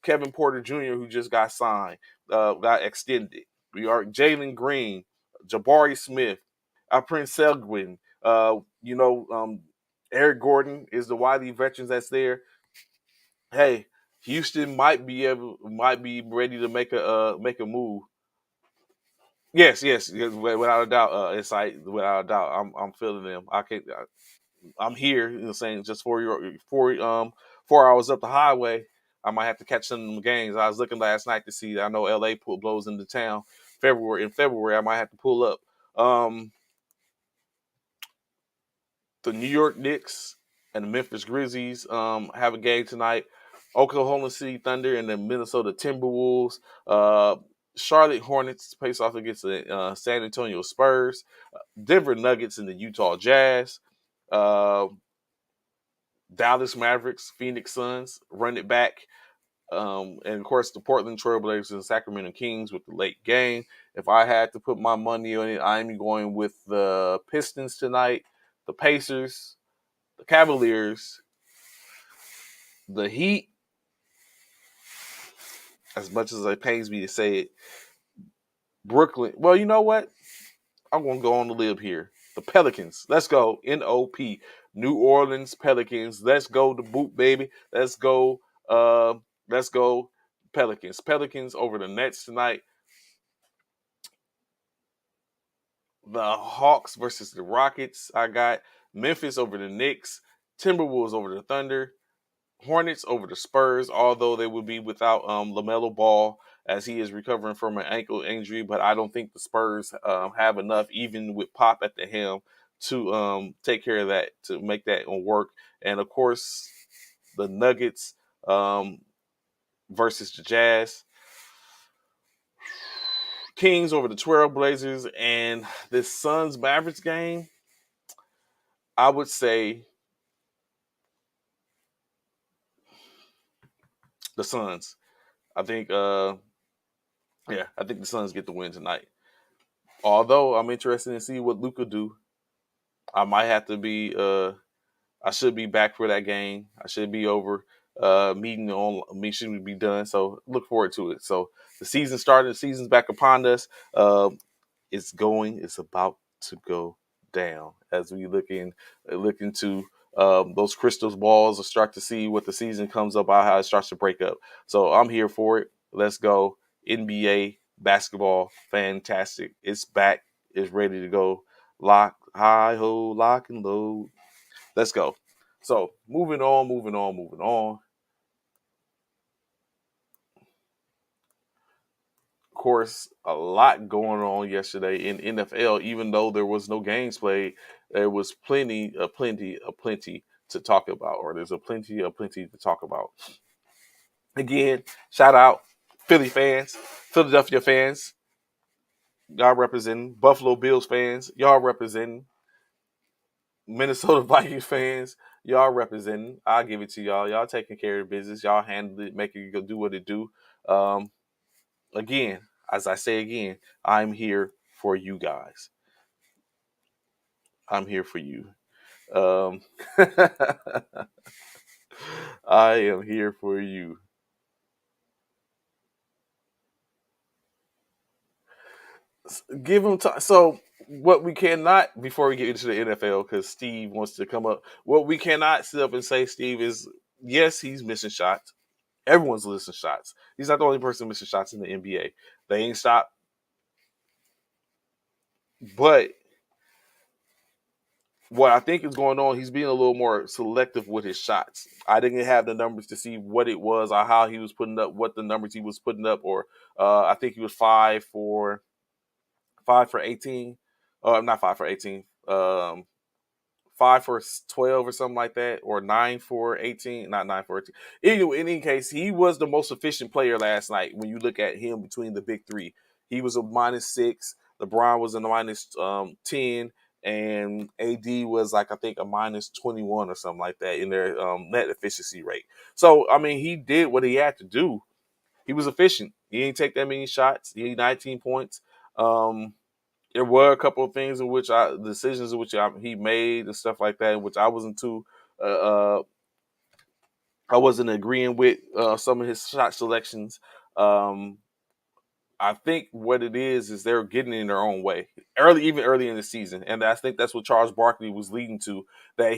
Kevin Porter Jr., who just got signed, got extended. We are Jalen Green, Jabari Smith, Prince Selgwin. Eric Gordon is the Wiley veterans that's there. Hey, Houston might be ready to make a move. Yes, without a doubt. It's like without a doubt, I'm feeling them. I'm here, saying just 4 hours up the highway. I might have to catch some of them games. I was looking last night to see. I know LA blows into town February. I might have to pull up. The New York Knicks and the Memphis Grizzlies have a game tonight. Oklahoma City Thunder and the Minnesota Timberwolves. Charlotte Hornets face off against the San Antonio Spurs. Denver Nuggets and the Utah Jazz. Uh, Dallas Mavericks, Phoenix Suns, run it back. And of course, the Portland Trailblazers and Sacramento Kings with the late game. If I had to put my money on it, I'm going with the Pistons tonight, the Pacers, the Cavaliers, the Heat. As much as it pains me to say it, Brooklyn. Well, you know what? I'm going to go on the lib here. The Pelicans. Let's go. NOP. New Orleans Pelicans. Let's go the boot, baby. Let's go. Let's go. Pelicans. Pelicans over the Nets tonight. The Hawks versus the Rockets. I got Memphis over the Knicks. Timberwolves over the Thunder. Hornets over the Spurs, although they would be without LaMelo Ball as he is recovering from an ankle injury. But I don't think the Spurs have enough, even with Pop at the helm, to take care of that, to make that work. And of course, the Nuggets versus the Jazz. Kings over the Trailblazers, and this Suns Mavericks game, I would say the Suns. I think I think the Suns get the win tonight. Although I'm interested in see what Luka do. I might have to be I should be back for that game. I should be over meeting on me should be done. So look forward to it. So the season started, the season's back upon us. It's about to go down as we look into those crystal balls, or start to see what the season comes up, how it starts to break up. So I'm here for it. Let's go. NBA basketball, fantastic. It's back. It's ready to go. Lock, high, ho, lock and load. Let's go. So moving on. Of course, a lot going on yesterday in NFL. Even though there was no games played, there was plenty to talk about, or there's a plenty to talk about. Again, shout out Philly fans, Philadelphia fans, y'all representing. Buffalo Bills fans, y'all representing. Minnesota Vikings fans, y'all representing. I'll give it to y'all. Y'all taking care of business. Y'all handle it, making it go do what it do. Um, Again, as I say again, I'm here for you guys. I'm here for you. Um, I am here for you. Give them time. So, what we cannot, before we get into the NFL, because Steve wants to come up, what we cannot sit up and say, Steve, is yes, he's missing shots. Everyone's missing shots. He's not the only person missing shots in the NBA. They ain't stopped. But what I think is going on, he's being a little more selective with his shots. I didn't have the numbers to see what it was or how he was putting up, what the numbers he was putting up, or I think he was 5 for 18. Not 5 for 18. 5 for 12 or something like that, or 9 for 18. Not 9 for 18. Anyway, in any case, he was the most efficient player last night. When you look at him between the big three, he was a -6. LeBron was a -10, and AD was like, I think, a -21 or something like that in their net efficiency rate. So I mean, he did what he had to do. He was efficient. He didn't take that many shots. He had 19 points. Um, there were a couple of things in which decisions in which he made and stuff like that, in which I wasn't too, uh, uh, I wasn't agreeing with some of his shot selections. Um, I think what it is they're getting in their own way even early in the season, and I think that's what Charles Barkley was leading to. That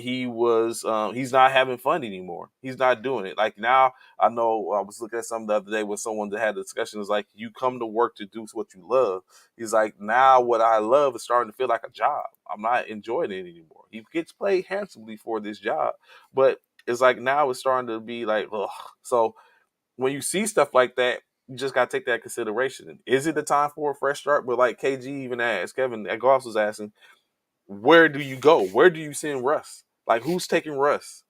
he's not having fun anymore. He's not doing it. Like now, I know I was looking at something the other day with someone that had a discussion. Is like you come to work to do what you love. He's like now what I love is starting to feel like a job. I'm not enjoying it anymore. He gets paid handsomely for this job, but it's like now it's starting to be like ugh. So when you see stuff like that, you just got to take that into consideration. Is it the time for a fresh start? But like KG even asked, Kevin at Goss was asking, where do you go? Where do you send Russ? Like who's taking Russ?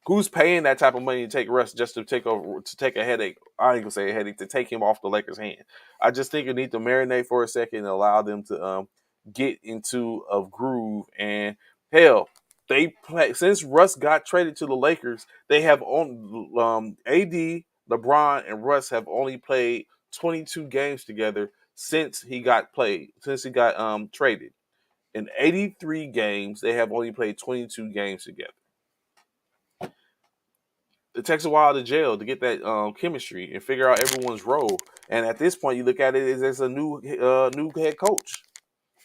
Who's paying that type of money to take Russ just to take a headache? I ain't gonna say a headache to take him off the Lakers' hand. I just think you need to marinate for a second and allow them to get into a groove. And hell, they play since Russ got traded to the Lakers. They have on AD, LeBron, and Russ have only played 22 games together since he got traded. In 83 games, they have only played 22 games together. It takes a while to gel to get that chemistry and figure out everyone's role. And at this point, you look at it as there's a new head coach.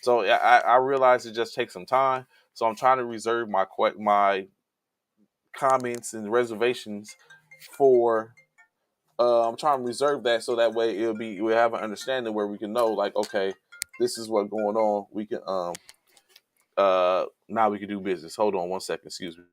So I realize it just takes some time. So I'm trying to reserve my comments and reservations for. I'm trying to reserve that so that way we'll have an understanding where we can know like okay, this is what's going on. We can now we can do business. Hold on one second. Excuse me.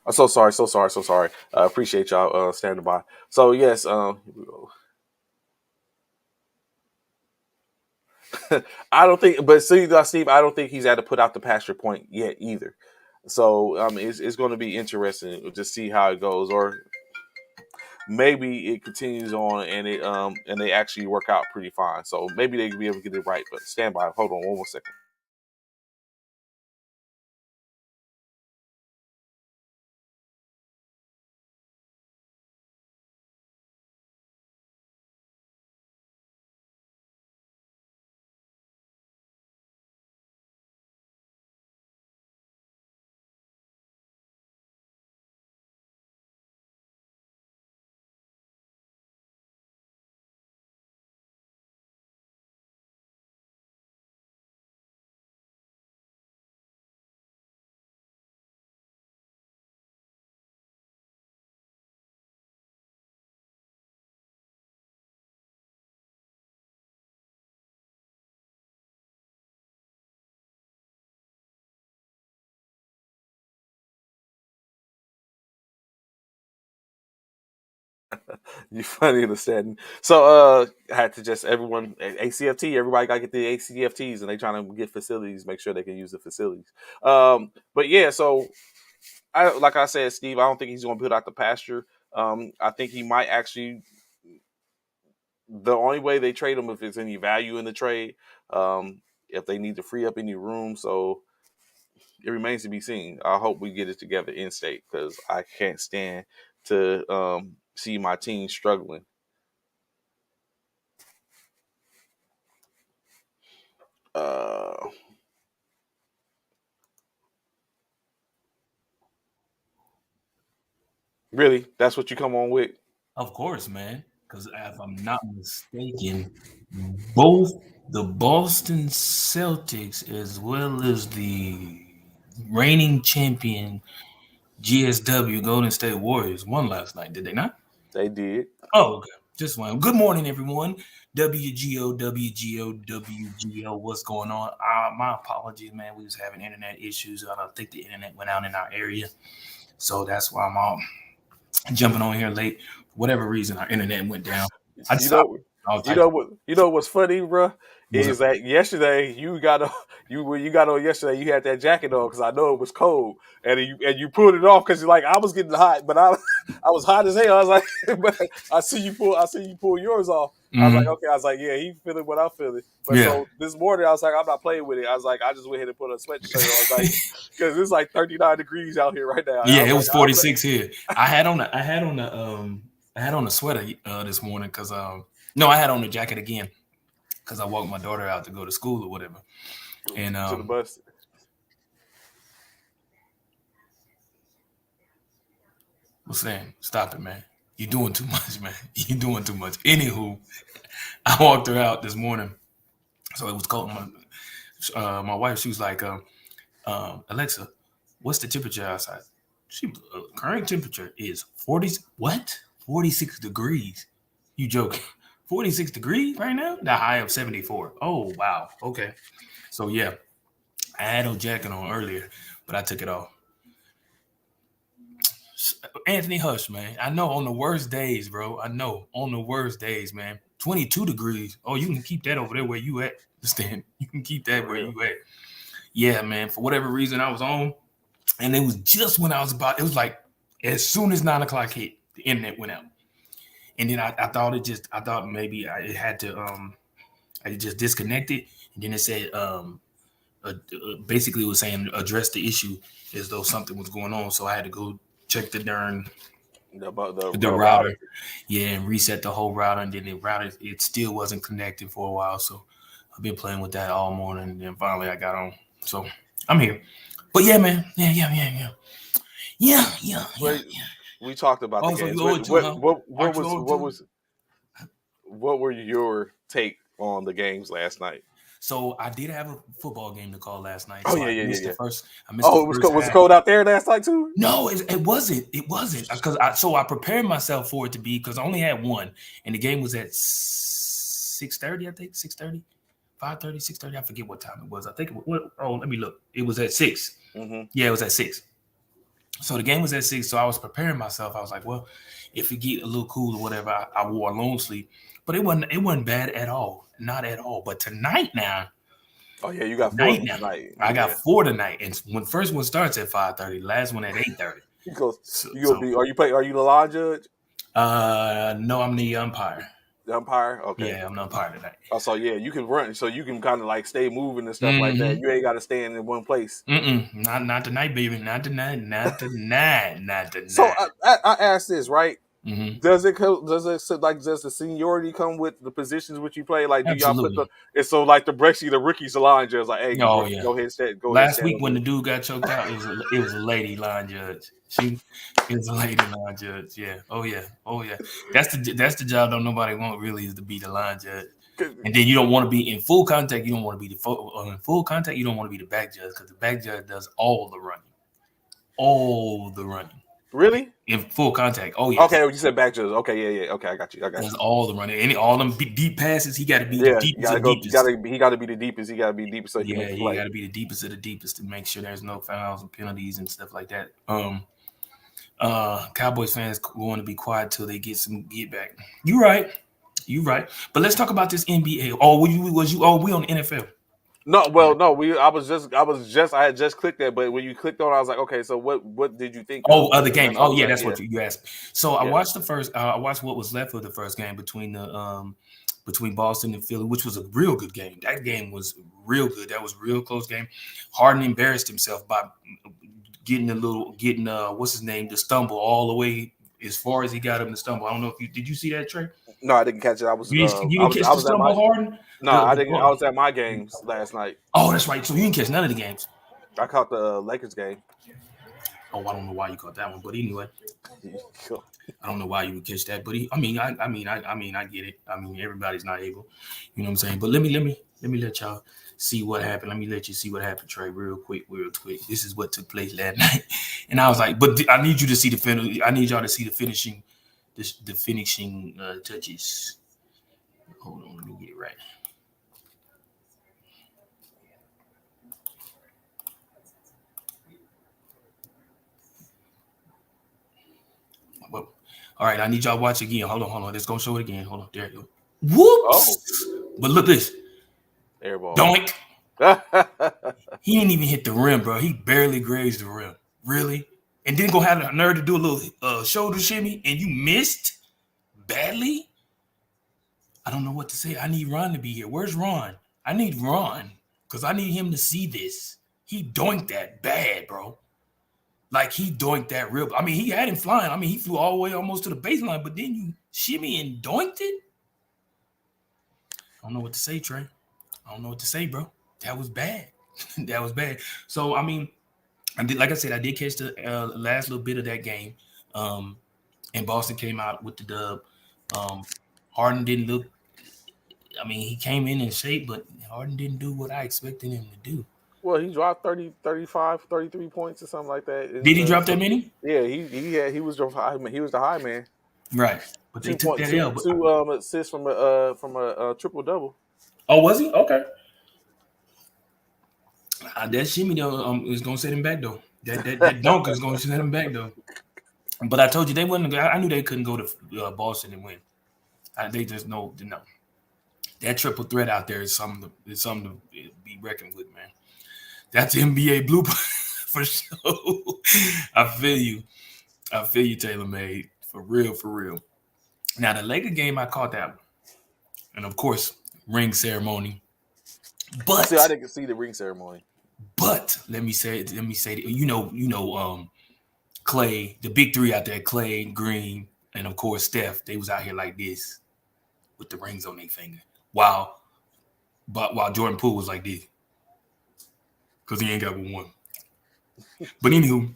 I'm so sorry, so sorry, so sorry. Appreciate y'all standing by. So yes, I don't think, but see, Steve, I don't think he's had to put out the pasture point yet either. So it's going to be interesting to see how it goes, or maybe it continues on and they actually work out pretty fine. So maybe they can be able to get it right. But stand by. Hold on one more second. You funny understanding. So I had to just everyone ACFT, everybody gotta get the ACFTs and they trying to get facilities, make sure they can use the facilities. But yeah, so I like I said, Steve, I don't think he's gonna put out the pasture. I think he might actually the only way they trade him if there's any value in the trade, if they need to free up any room. So it remains to be seen. I hope we get it together in state because I can't stand to see my team struggling. Uh, really, that's what you come on with? Of course, man. Because if I'm not mistaken, both the Boston Celtics as well as the reigning champion GSW Golden State Warriors won last night, did they not? They did. Oh, okay. Just one. Good morning, everyone. WGO, WGO, WGO. What's going on? My apologies, man. We was having internet issues. I don't think the internet went out in our area. So that's why I'm all jumping on here late. For whatever reason, our internet went down. I You just know, all types of you know what's funny, bro, was is that yesterday you got on you when you got on yesterday you had that jacket on because I know it was cold and you pulled it off because you're like I was getting hot, but I I was hot as hell. I was like, but I see you pull yours off. I was like, Mhm. okay. I was like, yeah, he feeling what I'm feeling. But Yeah. so this morning I was like, I'm not playing with it. I was like, I just went ahead and put a sweatshirt on. I was like, because it's like 39 degrees out here right now. And I Yeah, was it like, was 46 here. I had on a sweater this morning because no, I had on a jacket again because I walked my daughter out to go to school or whatever. And to the bus. was saying, stop it, man. You're doing too much, man. You're doing too much. Anywho, I walked her out this morning, so it was cold. My wife, she was like, Alexa, what's the temperature outside? She current temperature is 40. What? 46 degrees. You joking? 46 degrees right now? The high of 74. Oh wow. Okay. So yeah, I had no jacket on earlier, but I took it off. Anthony Hush, man. I know on the worst days, bro. I know on the worst days, man. 22 degrees. Oh, you can keep that over there where you at. Understand? You can keep that For where real. you at. Yeah, man. For whatever reason, I was on, and it was just when I was about. It was like as soon as 9 o'clock hit, the internet went out, and then I thought I thought maybe it had to I just disconnected, and then it said basically it was saying address the issue as though something was going on. So I had to go check the darn the router, Router. yeah, and reset the whole router, and then the router it still wasn't connected for a while. So I've been playing with that all morning, and then finally I got on. So I'm here. But yeah, man, Well, yeah. we talked about the Also, games. you owe it too, huh? Aren't you owed too? What were your take on the games last night? So I did have a football game to call last night. Oh So yeah, yeah, yeah, yeah. I missed the Oh, first was it half. cold out there last night too? No, it wasn't. It wasn't because I prepared myself for it to be because I only had one, and the game was at 6:30. I think 6:30, 5:30, 6:30. I forget what time it was. I think oh, let me look. It was at 6. Mm-hmm. Yeah, it was at 6. So the game was at 6. So I was preparing myself. I was like, well, if it get a little cool or whatever, I wore a long sleeve. But it wasn't bad at all, not at all. But tonight now. Oh yeah, you got four of Night them now. tonight. I got Yeah. 4 tonight, and when first one starts at 5:30, last one at 8:30. You go. So, You gonna so be? Are you play? Are you the law judge? no, I'm the umpire. The umpire? Okay. Yeah, I'm the umpire tonight. Oh, so yeah, you can run, so you can kind of like stay moving and stuff like that. Mm-hmm. You ain't got to stand in one place. Not tonight, baby. Not tonight. Not tonight. Not So tonight. I asked this right. Mm-hmm. Does the seniority come with the positions which you play? Like, do y'all put the Absolutely. it's so like the Brexy, the rookies, the line just like, hey, Oh bro, yeah. go ahead, Last stand week on when this. the dude got choked out, it was a lady line judge. It was a lady line judge. Yeah. Oh yeah. Oh yeah. That's the job don't nobody want really is to be the line judge. And then you don't want to be in full contact. You don't want to be in full contact. You don't want to be the back judge because the back judge does all the running Really? in full contact. Oh yes, Okay, you said back judge. Okay, yeah, yeah. Okay, I got you. I got does you. all the running. All them deep passes. He got to be the Yeah, you deepest gotta of the go. deepest. He gotta be the deepest. He gotta be deepest so he can Yeah, make the he play. got to be the deepest of the deepest to make sure there's no fouls and penalties and stuff like that. Cowboys fans going to be quiet till they get some get back. You right. You right. But let's talk about this NBA. Oh, was you? Oh, we on the NFL. No, All well, right. no, I had just clicked that, but when you clicked on, it, I was like, okay, so what did you think Oh, of? other Because game. that's what I Oh, was yeah, saying. that's Yeah, what you asked. So I yeah. watched the first. I watched what was left of the first game between Boston and Philly, which was a real good game. That game was real good. That was a real close game. Harden embarrassed himself by getting what's his name to stumble all the way as far as he got him to stumble. I don't know if you did you see that, Trey? No, I didn't catch it. You didn't catch I the was at my stumble, Harden. no, I didn't. I was at my games last night. Oh, that's right. So you didn't catch none of the games. I caught the Lakers game. Oh, I don't know why you caught that one, but anyway, I don't know why you would catch that. But I get it. I mean, everybody's not able. You know what I'm saying? But let me let y'all see what happened. Let me let you see what happened, Trey, real quick, real quick. This is what took place last night, and I was like, but I need you to see the finish. I need y'all to see the finishing touches. Hold on, let me get it right. Well, all right, I need y'all to watch again. Hold on. Let's go show it again. Hold on, there you go. Oh, Whoops! But look this, airball. doink. He didn't even hit the rim, bro. He barely grazed the rim. Really? And then go have the nerve to do a little shoulder shimmy, and you missed badly. I don't know what to say. I need Ron to be here. Where's Ron? I need Ron because I need him to see this. He doinked that bad, bro. Like he doinked that real. I mean, he had him flying. I mean, he flew all the way almost to the baseline, but then you shimmy and doinked it. I don't know what to say, Trey. I don't know what to say, bro. That was bad. That was bad. So I mean, I did, like I said, I did catch the last little bit of that game, um, and Boston came out with the dub. Um, Harden didn't look. I mean, he came in shape, but Harden didn't do what I expected him to do. Well, he dropped 30, 35, 33 points or something like that. Did And he drop that many? yeah, he was the high man. He was the high man. Right, but they Two took point that two L. But two assists from a triple double. oh, was he okay? That shimmy though is gonna set him back though. That dunk is gonna set him back though. But I told you they wouldn't. I knew they couldn't go to Boston and win. They just know no. That triple threat out there is something to be reckoned with, man. That's NBA blueprint for sure. I feel you. I feel you, Taylor made. For real, for real. Now the Laker game, I caught that one. And of course, ring ceremony. See, I But didn't see the ring ceremony. let me say Clay, the big three out there, Clay, Green, and of course Steph, they was out here like this with the rings on their finger. While Jordan Poole was like this. Because he ain't got one. But anywho,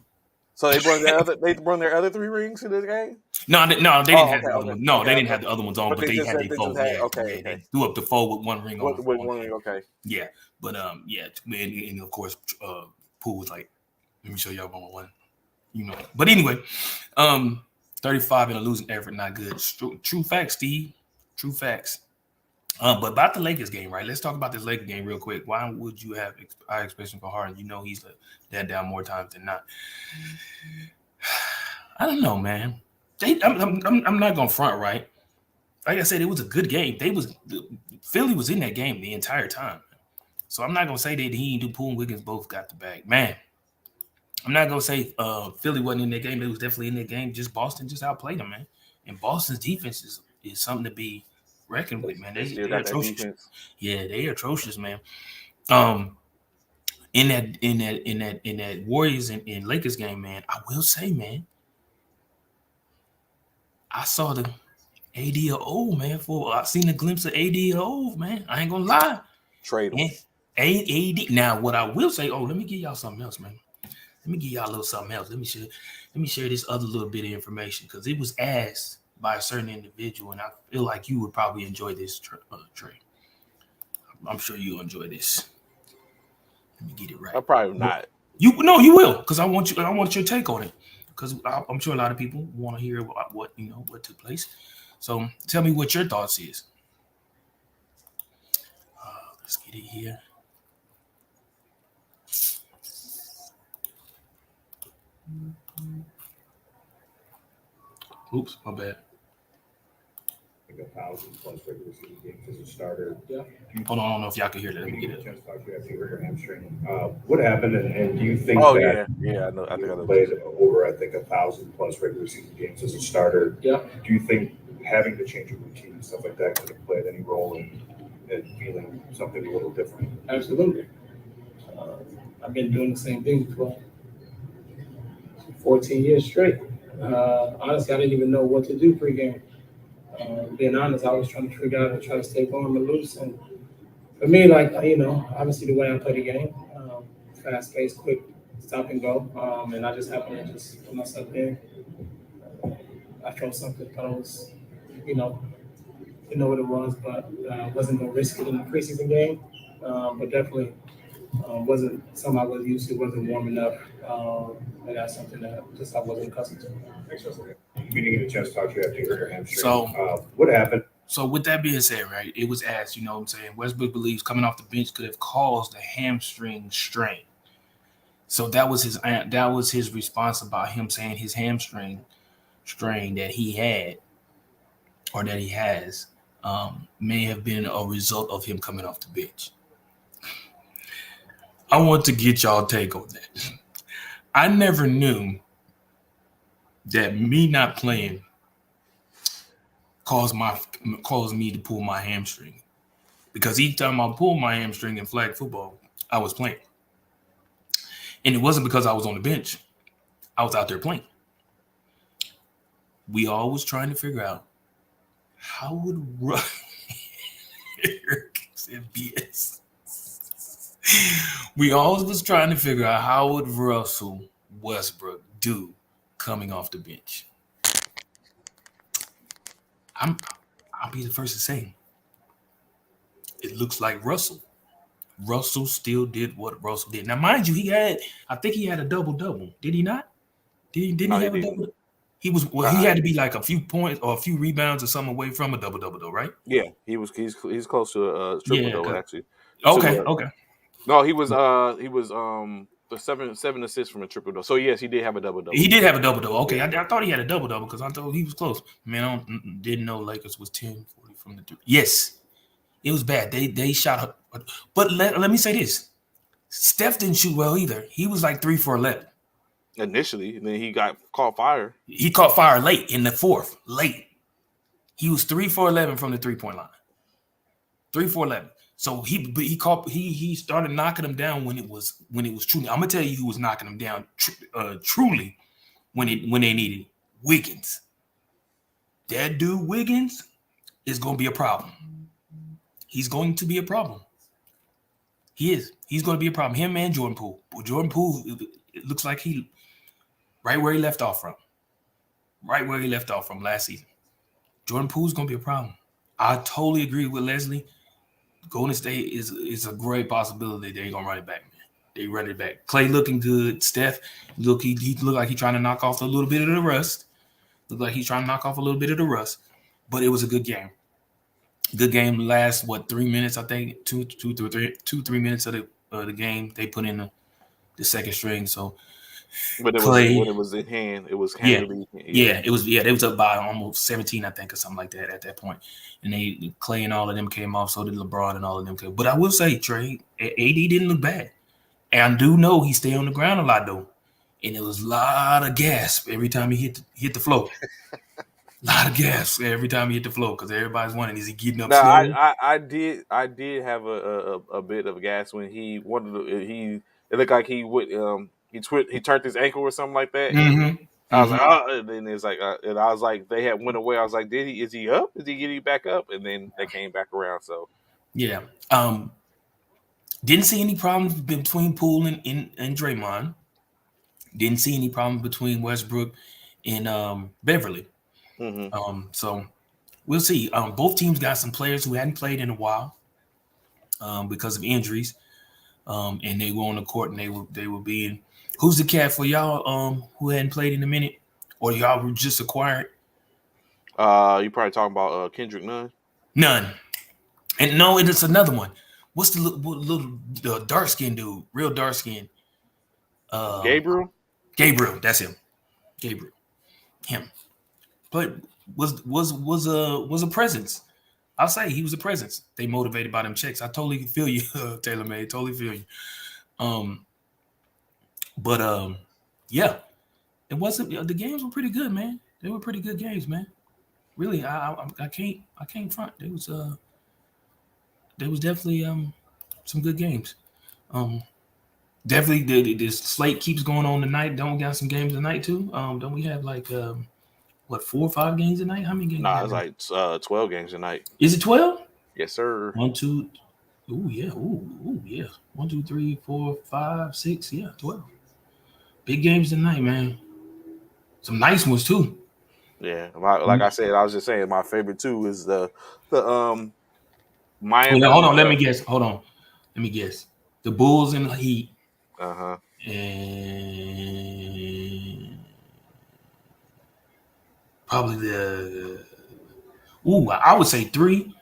So they brought their other three rings to this game. no, they didn't Oh, have okay, the other okay, one. No, okay, they didn't okay. have the other ones on, But but they had their they just four. had Yeah, okay, yeah. okay. They threw up the four with one ring With on one there. ring, okay. Yeah, but yeah, and of course, Poole was like, "Let me show y'all one." You know. But anyway, um, 35 in a losing effort, not good. True facts, Steve. True facts. But about the Lakers game, right? Let's talk about this Lakers game real quick. Why would you have high expectations for Harden? You know he's let down more times than not. I don't know, man. I'm not gonna front, right? Like I said, it was a good game. Philly was in that game the entire time. So I'm not gonna say that he and Poole and Wiggins both got the bag. Man, I'm not gonna say Philly wasn't in that game. They was definitely in that game. Just Boston just outplayed them, man. And Boston's defense is something to be reckoned with, man. They still They're got that atrocious. defense. Yeah, they atrocious, man. Um, in that Warriors and Lakers game, man, I will say, man, I saw the AD of old, man. I seen a glimpse of AD of old, man. I ain't gonna lie. Trade them. And AD. Now, what I will say, let me give y'all something else, man. Let me give y'all a little something else. Let me share this other little bit of information because it was asked by a certain individual, and I feel like you would probably enjoy this, Trey. I'm sure you'll enjoy this. Let me get it right. I'm probably not. You will, because I want you. I want your take on it, because I'm sure a lot of people want to hear what took place. So tell me what your thoughts is. Let's get it here. Oops, my bad. Like 1,000+ regular season games as a starter. Yeah. Hold on, I don't know if y'all can hear that. Let We me didn't get get a it. chance to talk to you after you hurt your hamstring. What happened, and do you think Oh that yeah, yeah. I know. I think I know you've what you're played saying. over, I think, 1,000+ regular season games as a starter? Yeah, Do you think having to change your routine and stuff like that could have played any role in feeling something a little different? absolutely. Uh, I've been doing the same thing for 14 years straight. Honestly, I didn't even know what to do pregame. Being honest, I was trying to figure out and try to stay warm and loose. And for me, like, obviously the way I play the game, fast paced, quick, stop and go. And I just happened to just put myself in. I felt something, thought it was, you know, didn't know what it was, but wasn't gonna risk it in the preseason game. But definitely wasn't something I was used to. Wasn't warm enough. And that's something that just I wasn't accustomed to. We didn't get a chance to talk to you after you hurt your hamstring. So, What happened? so with that being said, right, it was asked, you know what I'm saying, Westbrook believes coming off the bench could have caused a hamstring strain. So that was his response about him saying his hamstring strain that he had or that he has may have been a result of him coming off the bench. I want to get y'all take on that. I never knew that me not playing caused me to pull my hamstring. Because each time I pulled my hamstring in flag football, I was playing. And it wasn't because I was on the bench. I was out there playing. We all was trying to figure out how would BS. We always was trying to figure out how would Russell Westbrook do coming off the bench. I'll be the first to say it looks like Russell. Russell still did what Russell did. Now, mind you, I think he had a double double. Did he not? Didn't No, he he have a didn't. double? He Uh, had to be like a few points or a few rebounds or something away from a double double though, right? yeah, he's close to a triple Yeah. double actually. Okay. Okay. No, he was the seven assists from a triple double. So yes, he did have a double double. He did have a double double. Okay, Yeah. I thought he had a double double because I thought he was close. Man, didn't know Lakers was 10-40 from the three. Yes, it was bad. They shot up, but let me say this: Steph didn't shoot well either. He was like 3 for 11. Initially, and then he got caught fire. He caught fire late in the fourth. Late, he was 3 for 11 from the 3 point line. 3 for 11. So he started knocking them down when it was truly. I'm gonna tell you who was knocking them down truly when they needed it. Wiggins. That dude Wiggins is going to be a problem. He's going to be a problem. He is. He's going to be a problem. Him and Jordan Poole. Jordan Poole, it looks like he right where he left off from. Right where he left off from last season. Jordan Poole's going to be a problem. I totally agree with Leslie. Golden State is a great possibility they're going to run it back, man. They run it back. Clay looking good. Steph, he looked like he's trying to knock off a little bit of the rust. Looked like he's trying to knock off a little bit of the rust. But it was a good game. Good game. Last 3 minutes? I think 2-3 minutes of the game. They put in the second string. So But it was when Clay, it was in hand, it was yeah, handily. Yeah. yeah, it was. Yeah, they was up by almost 17, I think, or something like that at that point. And Clay and all of them came off. So did LeBron and all of them came. But I will say, Trey, AD didn't look bad. And I do know he stayed on the ground a lot though, and it was a lot of gasp every time he hit the floor. A lot of gas every time he hit the floor because everybody's wondering, is he getting up Now slow? I did have a bit of gas when he wanted to, he it looked like he would he turned his ankle or something like that, and Mm-hmm. I was Mm-hmm. like, oh, and then it's like and I was like, they had went away. I was like, is he up? Is he getting back up? And then they came back around. So Yeah. Didn't see any problems between Poole and Draymond. Didn't see any problems between Westbrook and Beverly. hmm So we'll see. Both teams got some players who hadn't played in a while because of injuries. And they were on the court and they were being. Who's the cat for y'all who hadn't played in a minute? Or y'all were just acquired? you probably talking about Kendrick Nunn, None. And no, it is another one. What's the little dark skinned dude? Real dark skinned. Um, Gabriel. Gabriel. That's him. Gabriel. Him. but was a presence. I'll say he was a presence. They motivated by them checks. I totally feel you, Taylor May. Totally feel you. Um, but yeah, it wasn't. The games were pretty good, man. They were pretty good games, man. Really, I can't front. There was definitely some good games. Um, definitely the slate keeps going on tonight. Don't we got some games tonight too? Don't we have like what 4 or 5 games tonight? How many games we Nah, got it's now? like 12 games tonight. Is it 12? Yes, sir. One, two. Ooh yeah. Ooh yeah. 1, 2, 3, 4, 5, 6. Yeah, 12. Big games tonight, man. Some nice ones too. Yeah, like I said, I was just saying my favorite too is the Hold on, hold Miami. on. Let me guess. Hold on. Let me guess. The Bulls and the Heat, Uh-huh. and probably the. Ooh, I would say 3,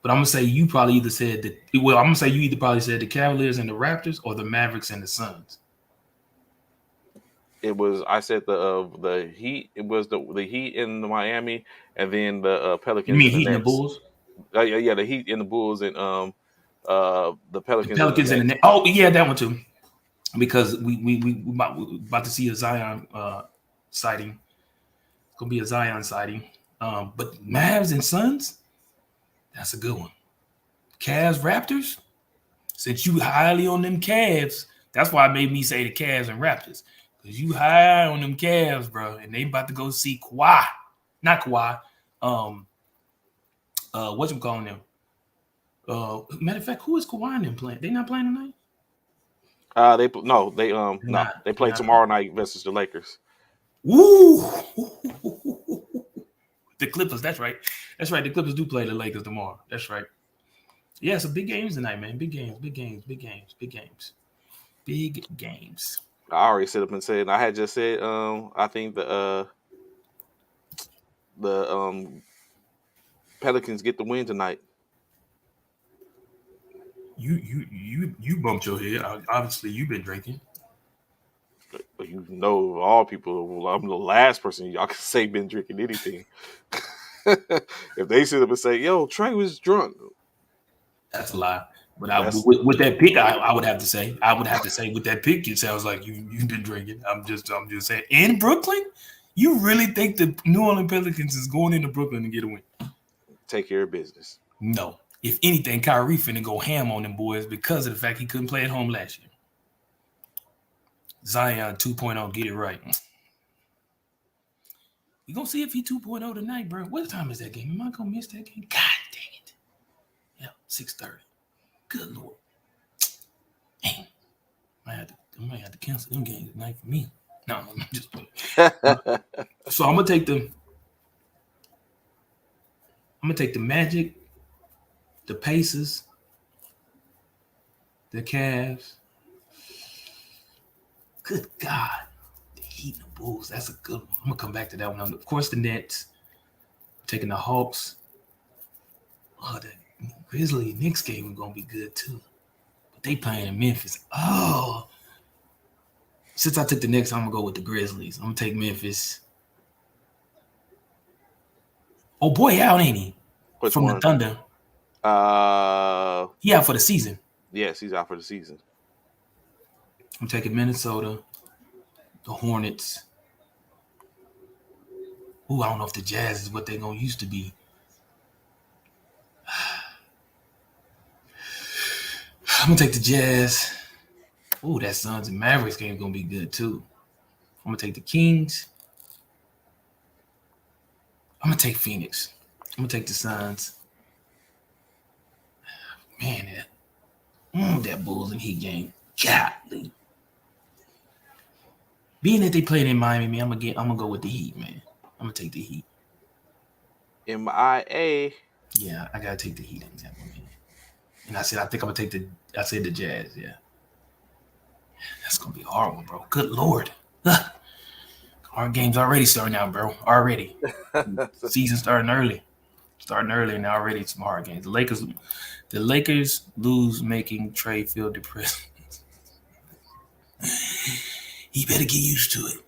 but I'm gonna say you probably either said that. Well, I'm gonna say you either probably said the Cavaliers and the Raptors, or the Mavericks and the Suns. It was I said the Heat. It was the Heat in the Miami, and then the You Pelicans mean and the Heat and the Nets. Bulls? Yeah, the Heat and the Bulls and the The Pelicans and the Pelicans and the Nets. Nets. Oh yeah, that one too. Because we about to see a Zion sighting. It's gonna be a Zion sighting. But Mavs and Suns, that's a good one. Cavs Raptors. Since you highly on them Cavs, that's why it made me say the Cavs and Raptors. Because you high on them Cavs, bro, and they about to go see Kawhi. Not Kawhi. Um, what you calling them? Matter of fact, who is Kawhi and them playing? They not playing tonight? They're No, not. they They're play not playing. tomorrow night versus the Lakers. Woo! The Clippers, that's right. That's right. The Clippers do play the Lakers tomorrow. That's right. Yeah, so big games tonight, man. Big games, big games, big games, big games. Big games. I already sit up and said I had just said I think the Pelicans get the win tonight. You bumped your head. Obviously, you've been drinking. But you know, all people, well, I'm the last person y'all can say been drinking anything. If they sit up and say, "Yo, Trey was drunk," That's a lie. But that's with that pick, I would have to say, with that pick, it sounds like you've been drinking. I'm just saying. In Brooklyn, you really think the New Orleans Pelicans is going into Brooklyn to get a win? take care of business. No. If anything, Kyrie finna go ham on them boys because of the fact he couldn't play at home last year. Zion 2.0, get it right. You gonna see if he 2.0 tonight, bro. What time is that game? Am I gonna miss that game? God dang it. Yeah, 6:30. Good Lord. Dang. I might have to cancel them games tonight for me. No, I'm just playing. So I'm gonna take the Magic, the Pacers, the Cavs. Good God. The Heat and the Bulls. That's a good one. I'm gonna come back to that one. Of course, the Nets. I'm taking the Hawks. Oh, the Grizzly Knicks game is gonna be good too. But they playing in Memphis. Oh. Since I took the Knicks, I'm gonna go with the Grizzlies. I'm gonna take Memphis. Oh boy, out ain't he? Which From the one? Thunder. He out for the season. Yes, he's out for the season. I'm taking Minnesota, the Hornets. Ooh, I don't know if the Jazz is what they're gonna used to be. I'm gonna take the Jazz. Ooh, that Suns and Mavericks game gonna be good too. I'm gonna take the Kings. I'm gonna take Phoenix. I'm gonna take the Suns. Man, that Bulls and Heat game. Golly. Being that they played in Miami, man, I'm gonna go with the Heat, man. I'm gonna take the Heat. MIA. Yeah, I gotta take the Heat in that one, man. And I said I said the Jazz, yeah. That's gonna be a hard one, bro. Good Lord. Hard games already starting out, bro. Already. Season starting early. And already some hard games. The Lakers lose, making Trey feel depressed. He better get used to it.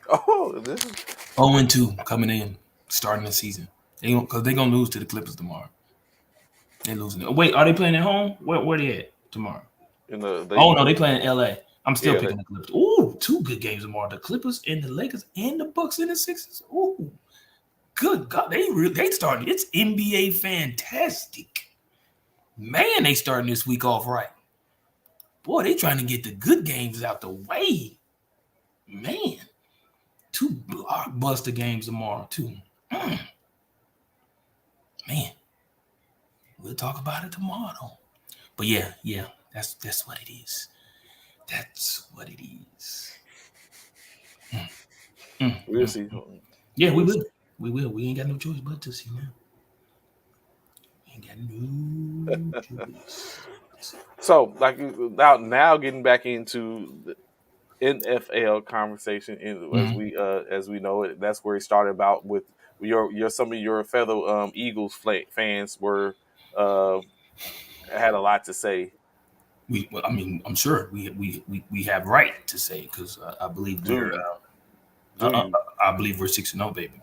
Oh, this is 0-2 coming in. starting the season. Because they're gonna lose to the Clippers tomorrow. They're losing. Wait, are they playing at home? Where they at tomorrow? Oh no, they playing in LA. I'm still picking the Clippers. Ooh, 2 good games tomorrow. The Clippers and the Lakers and the Bucks and the Sixers. Ooh, good God, they started. It's NBA fantastic. Man, they starting this week off right. Boy, they trying to get the good games out the way. Man, 2 blockbuster games tomorrow too. Man, we'll talk about it tomorrow. But yeah, that's what it is. That's what it is. We'll see. Yeah, we will. We will. We ain't got no choice but to see now. Ain't got no choice. So, like now getting back into the NFL conversation, as we know it, that's where it started about with your some of your fellow Eagles fans were had a lot to say. I mean, I'm sure we have right to say because I believe I believe we're 6-0, baby.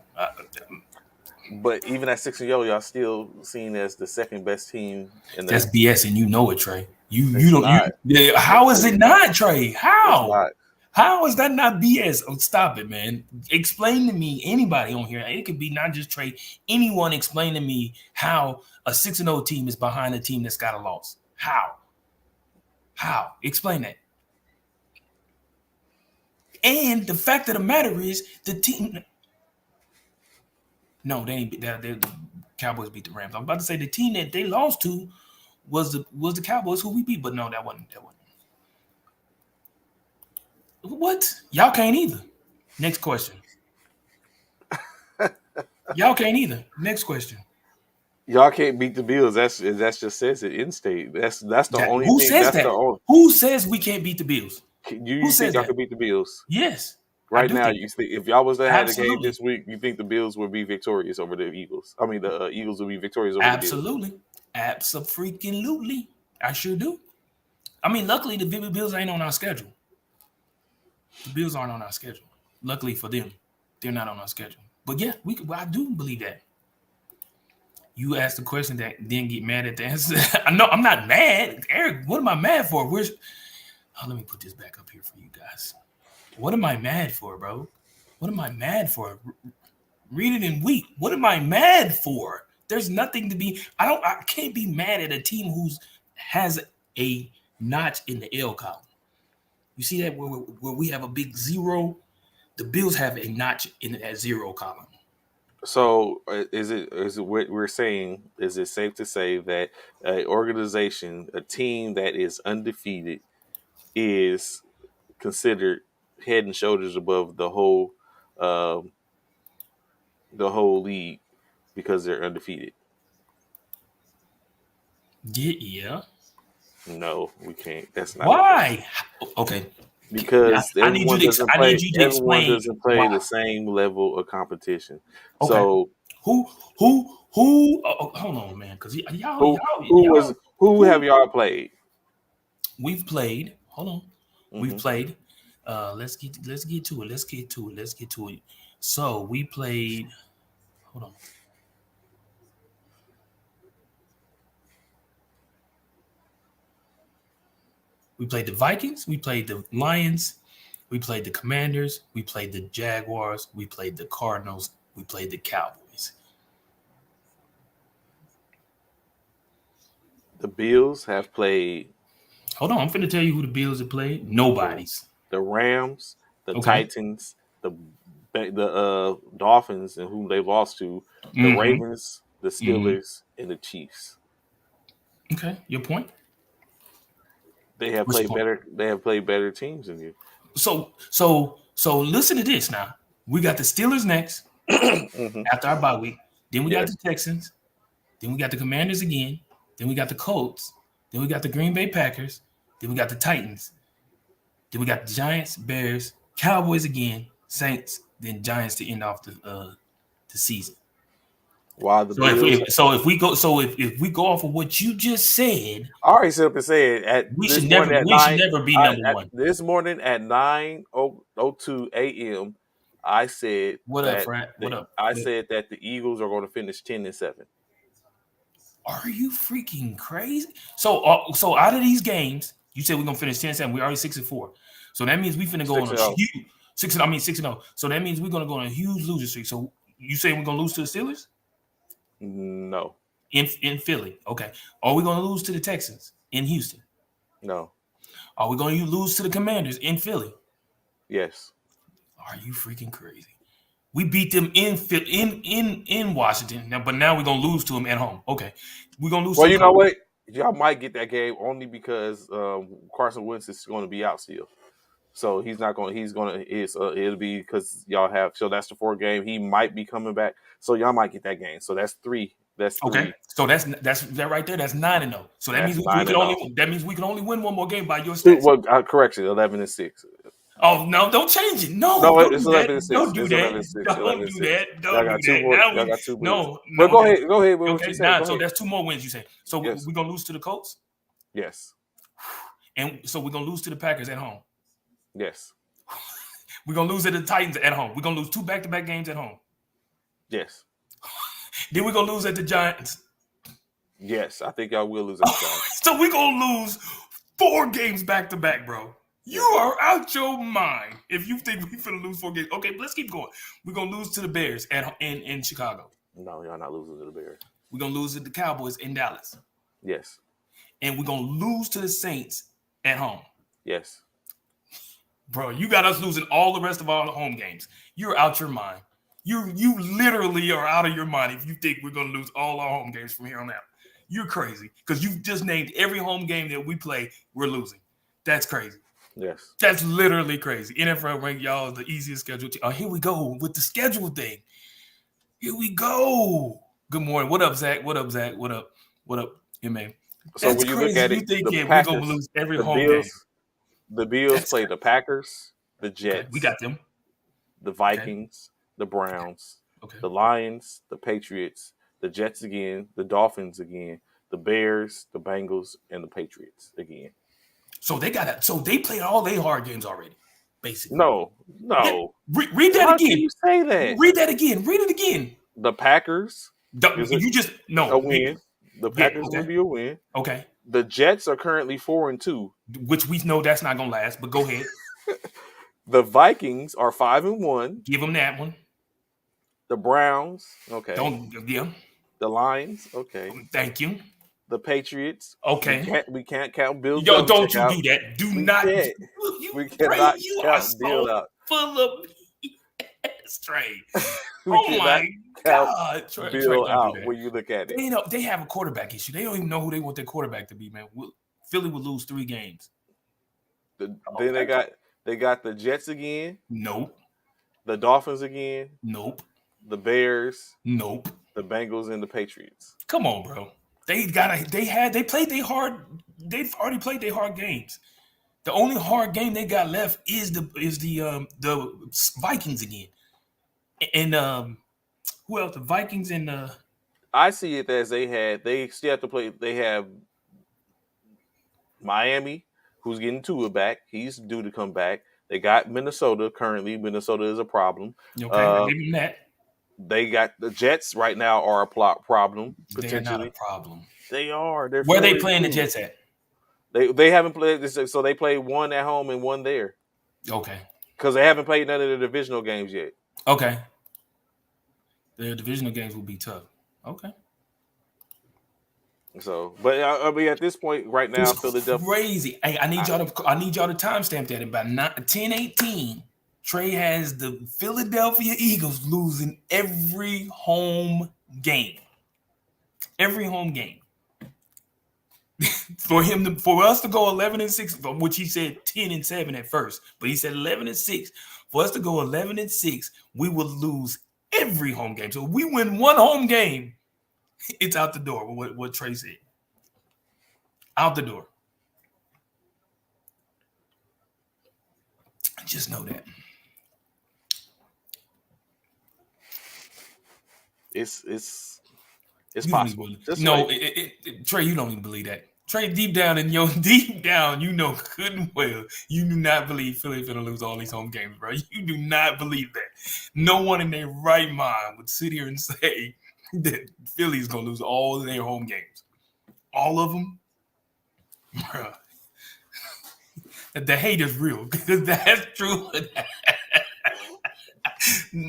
But even at 6-0, y'all still seen as the second best team in the. That's BS, and you know it, Trey. You don't. How is it not, Trey? How? How is that not BS? Oh, stop it, man. Explain to me, anybody on here. It could be not just Trey. Anyone explain to me how a 6-0 team is behind a team that's got a loss. How? How? Explain that. And the fact of the matter is, the team. No, they ain't. The Cowboys beat the Rams. I'm about to say the team that they lost to was the Cowboys who we beat, but no, that wasn't. What? Y'all can't either. Next question. Y'all can't either. Next question. Y'all can't beat the Bills. That's just says it in state. That's the only who thing. Says that's that? The only. Who says we can't beat the Bills? You think y'all can beat the Bills? Yes. Right now, you think if y'all was to have the game this week, you think the Bills would be victorious over the Eagles? I mean, the Eagles will be victorious over the Bills. Absolutely. I sure do. I mean, luckily the Bills ain't on our schedule. The Bills aren't on our schedule. Luckily for them, they're not on our schedule. But yeah, I do believe that. You asked a question that didn't get mad at the answer. No, I'm not mad. Eric, what am I mad for? Let me put this back up here for you guys. What am I mad for, bro? What am I mad for? Read it and weep. What am I mad for? There's nothing to be. I can't be mad at a team who has a notch in the L column. You see that where we have a big 0, the Bills have a notch in that 0 column. So is it what we're saying? Is it safe to say that an organization, a team that is undefeated, is considered head and shoulders above the whole league because they're undefeated? Yeah. No, we can't. That's not. Why? Okay. Because everyone doesn't play why. the same level of competition. Okay. So who? Hold on, man. Because who have y'all played? We've played. Hold on. Mm-hmm. We've played. Let's get to it. So we played. Hold on. We played the Vikings. We played the Lions. We played the Commanders. We played the Jaguars. We played the Cardinals. We played the Cowboys. The Bills have played. Hold on. I'm finna tell you who the Bills have played. Nobody's. The Rams, the Titans, the Dolphins, and whom they've lost to, the Ravens, the Steelers, and the Chiefs. Okay. Your point? They have played better. They have played better teams than you. So listen to this now. We got the Steelers next after our bye week. Then we got the Texans. Then we got the Commanders again. Then we got the Colts. Then we got the Green Bay Packers. Then we got the Titans. Then we got the Giants, Bears, Cowboys again, Saints, then Giants to end off the season. Wow, if we go off of what you just said, I already set up and said we should never be number one. This morning at 9:02 a.m., I said What up, that Frat? What up? I said that the Eagles are going to finish 10-7. Are you freaking crazy? So out of these games, you said we're gonna finish 10-7. We're already 6-4. So that means we finna go on a 6-0. huge 6-0. So that means we're gonna go on a huge loser streak. So you say we're gonna lose to the Steelers No, in Philly? Okay. Are we gonna lose to the Texans in Houston? no, Are we gonna lose to the Commanders in Philly? yes. Are you freaking crazy? We beat them in Washington, but now we're gonna lose to them at home. Okay, we're gonna lose to Well, the you know Colts. what? Y'all might get that game only because Carson Wentz is going to be out still. So he's not going. He's going to. It'll be because y'all have. So that's the 4th game. He might be coming back. So y'all might get that game. So that's 3. That's 3. Okay, so that's that right there. That's 9-0. So that That's means we 9 can and only 0. that means we can only win one more game by your Two, stats. well, correction, 11-6. Oh no! Don't change it. No, No, don't it's do that. 11-6. Don't do It's that. 11-6. Don't do 11-6. that. Y'all Don't do got 2 that. more. Now Y'all we got 2 wins. no But no. go ahead. Go ahead with what Okay, you said. now Go so ahead. that's 2 more wins. You say so Yes. we're gonna lose to the Colts, Yes. and so we're gonna lose to the Packers at home. Yes. We're gonna lose to the Titans at home. We're gonna lose 2 back-to-back games at home. Yes. Then we're gonna lose at the Giants. Yes. I think y'all will lose at the Giants. So we're gonna lose 4 games back-to-back, bro. You are out your mind if you think we're gonna lose 4 games. Okay, but let's keep going. We're gonna lose to the Bears in Chicago. No, y'all not losing to the Bears. We're gonna lose to the Cowboys in Dallas. Yes. And we're gonna lose to the Saints at home. Yes. Bro, you got us losing all the rest of our home games. You're out your mind. You literally are out of your mind if you think we're gonna lose all our home games from here on out. You're crazy because you've just named every home game that we play, we're losing. That's crazy. Yes. That's literally crazy. NFL rank y'all the easiest schedule. Oh, here we go with the schedule thing. Here we go. Good morning. What up, Zach? What up, Zach? What up? What up, man? So That's when you look crazy. at You it, think the we're gonna Packers, lose every the home Bills, game? the Bills That's play the Packers, the Jets, Okay, we got them. the Vikings, the Browns, Okay. the Lions, the Patriots, the Jets again, the Dolphins again, the Bears, the Bengals, and the Patriots again. So they got it. So they played all their hard games already, basically. No. Yeah, read that How again. can you say that? Read that again. Read it again. The Packers You just a win. The Yeah, Packers okay. will be a win. Okay. The Jets are currently 4-2. Which we know that's not gonna last. But go ahead. The Vikings are 5-1. Give them that one. The Browns, okay. Don't. Yeah. The Lions, okay. Thank you. The Patriots, Okay. We can't count Bill. Yo, don't Belichick you out. do that. Do We not. can't. You, We Trey, cannot you are count Bill so out. full of BS, Trey. We Oh cannot my count God, Trey, Bill don't out do that. when you look at it. They have a quarterback issue. They don't even know who they want their quarterback to be, man. Philly would lose 3 games. Then they got the Jets again. Nope. The Dolphins again. Nope. The Bears. Nope. The Bengals and the Patriots. Come on, bro. They've already played their hard games. The only hard game they got left is the Vikings again. And who else? The Vikings and I see it as they still have to play. They have Miami, who's getting Tua back. He's due to come back. They got Minnesota currently. Minnesota is a problem. okay, I give them that. They got the Jets right now are a problem They're not a potentially. problem. They are. They're Where are they 4-2. playing the Jets at? They haven't played this, so they played one at home and one there Okay. because they haven't played none of the divisional games yet. Okay. Their divisional games will be tough. Okay. So, but I mean, at this point, right now, It's Philadelphia. crazy. Hey, I need y'all to timestamp that. About 10:18, Trey has the Philadelphia Eagles losing every home game. Every home game. For us to go 11-6, which he said 10-7 at first, but he said 11-6. For us to go 11-6, we will lose every home game. So if we win one home game, it's out the door. What Trey said. Out the door. Just know that. It's You don't possible. even- Just no, wait. Trey, you don't even believe that. Trey, deep down, you know good and well, you do not believe Philly finna lose all these home games, bro. You do not believe that. No one in their right mind would sit here and say that Philly's gonna lose all of their home games. All of them, bruh. The hate is real because that's true.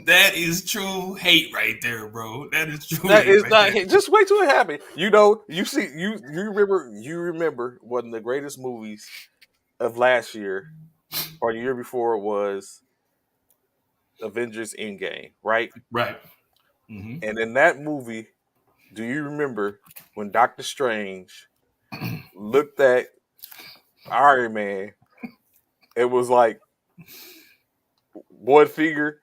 That is true hate right there, bro. That is true That hate is right not. there. Just wait till it happens. You know, you see, you remember one of the greatest movies of last year or the year before was Avengers Endgame, right? Right. Mm-hmm. And in that movie, do you remember when Doctor Strange looked at Iron Man? It was like one figure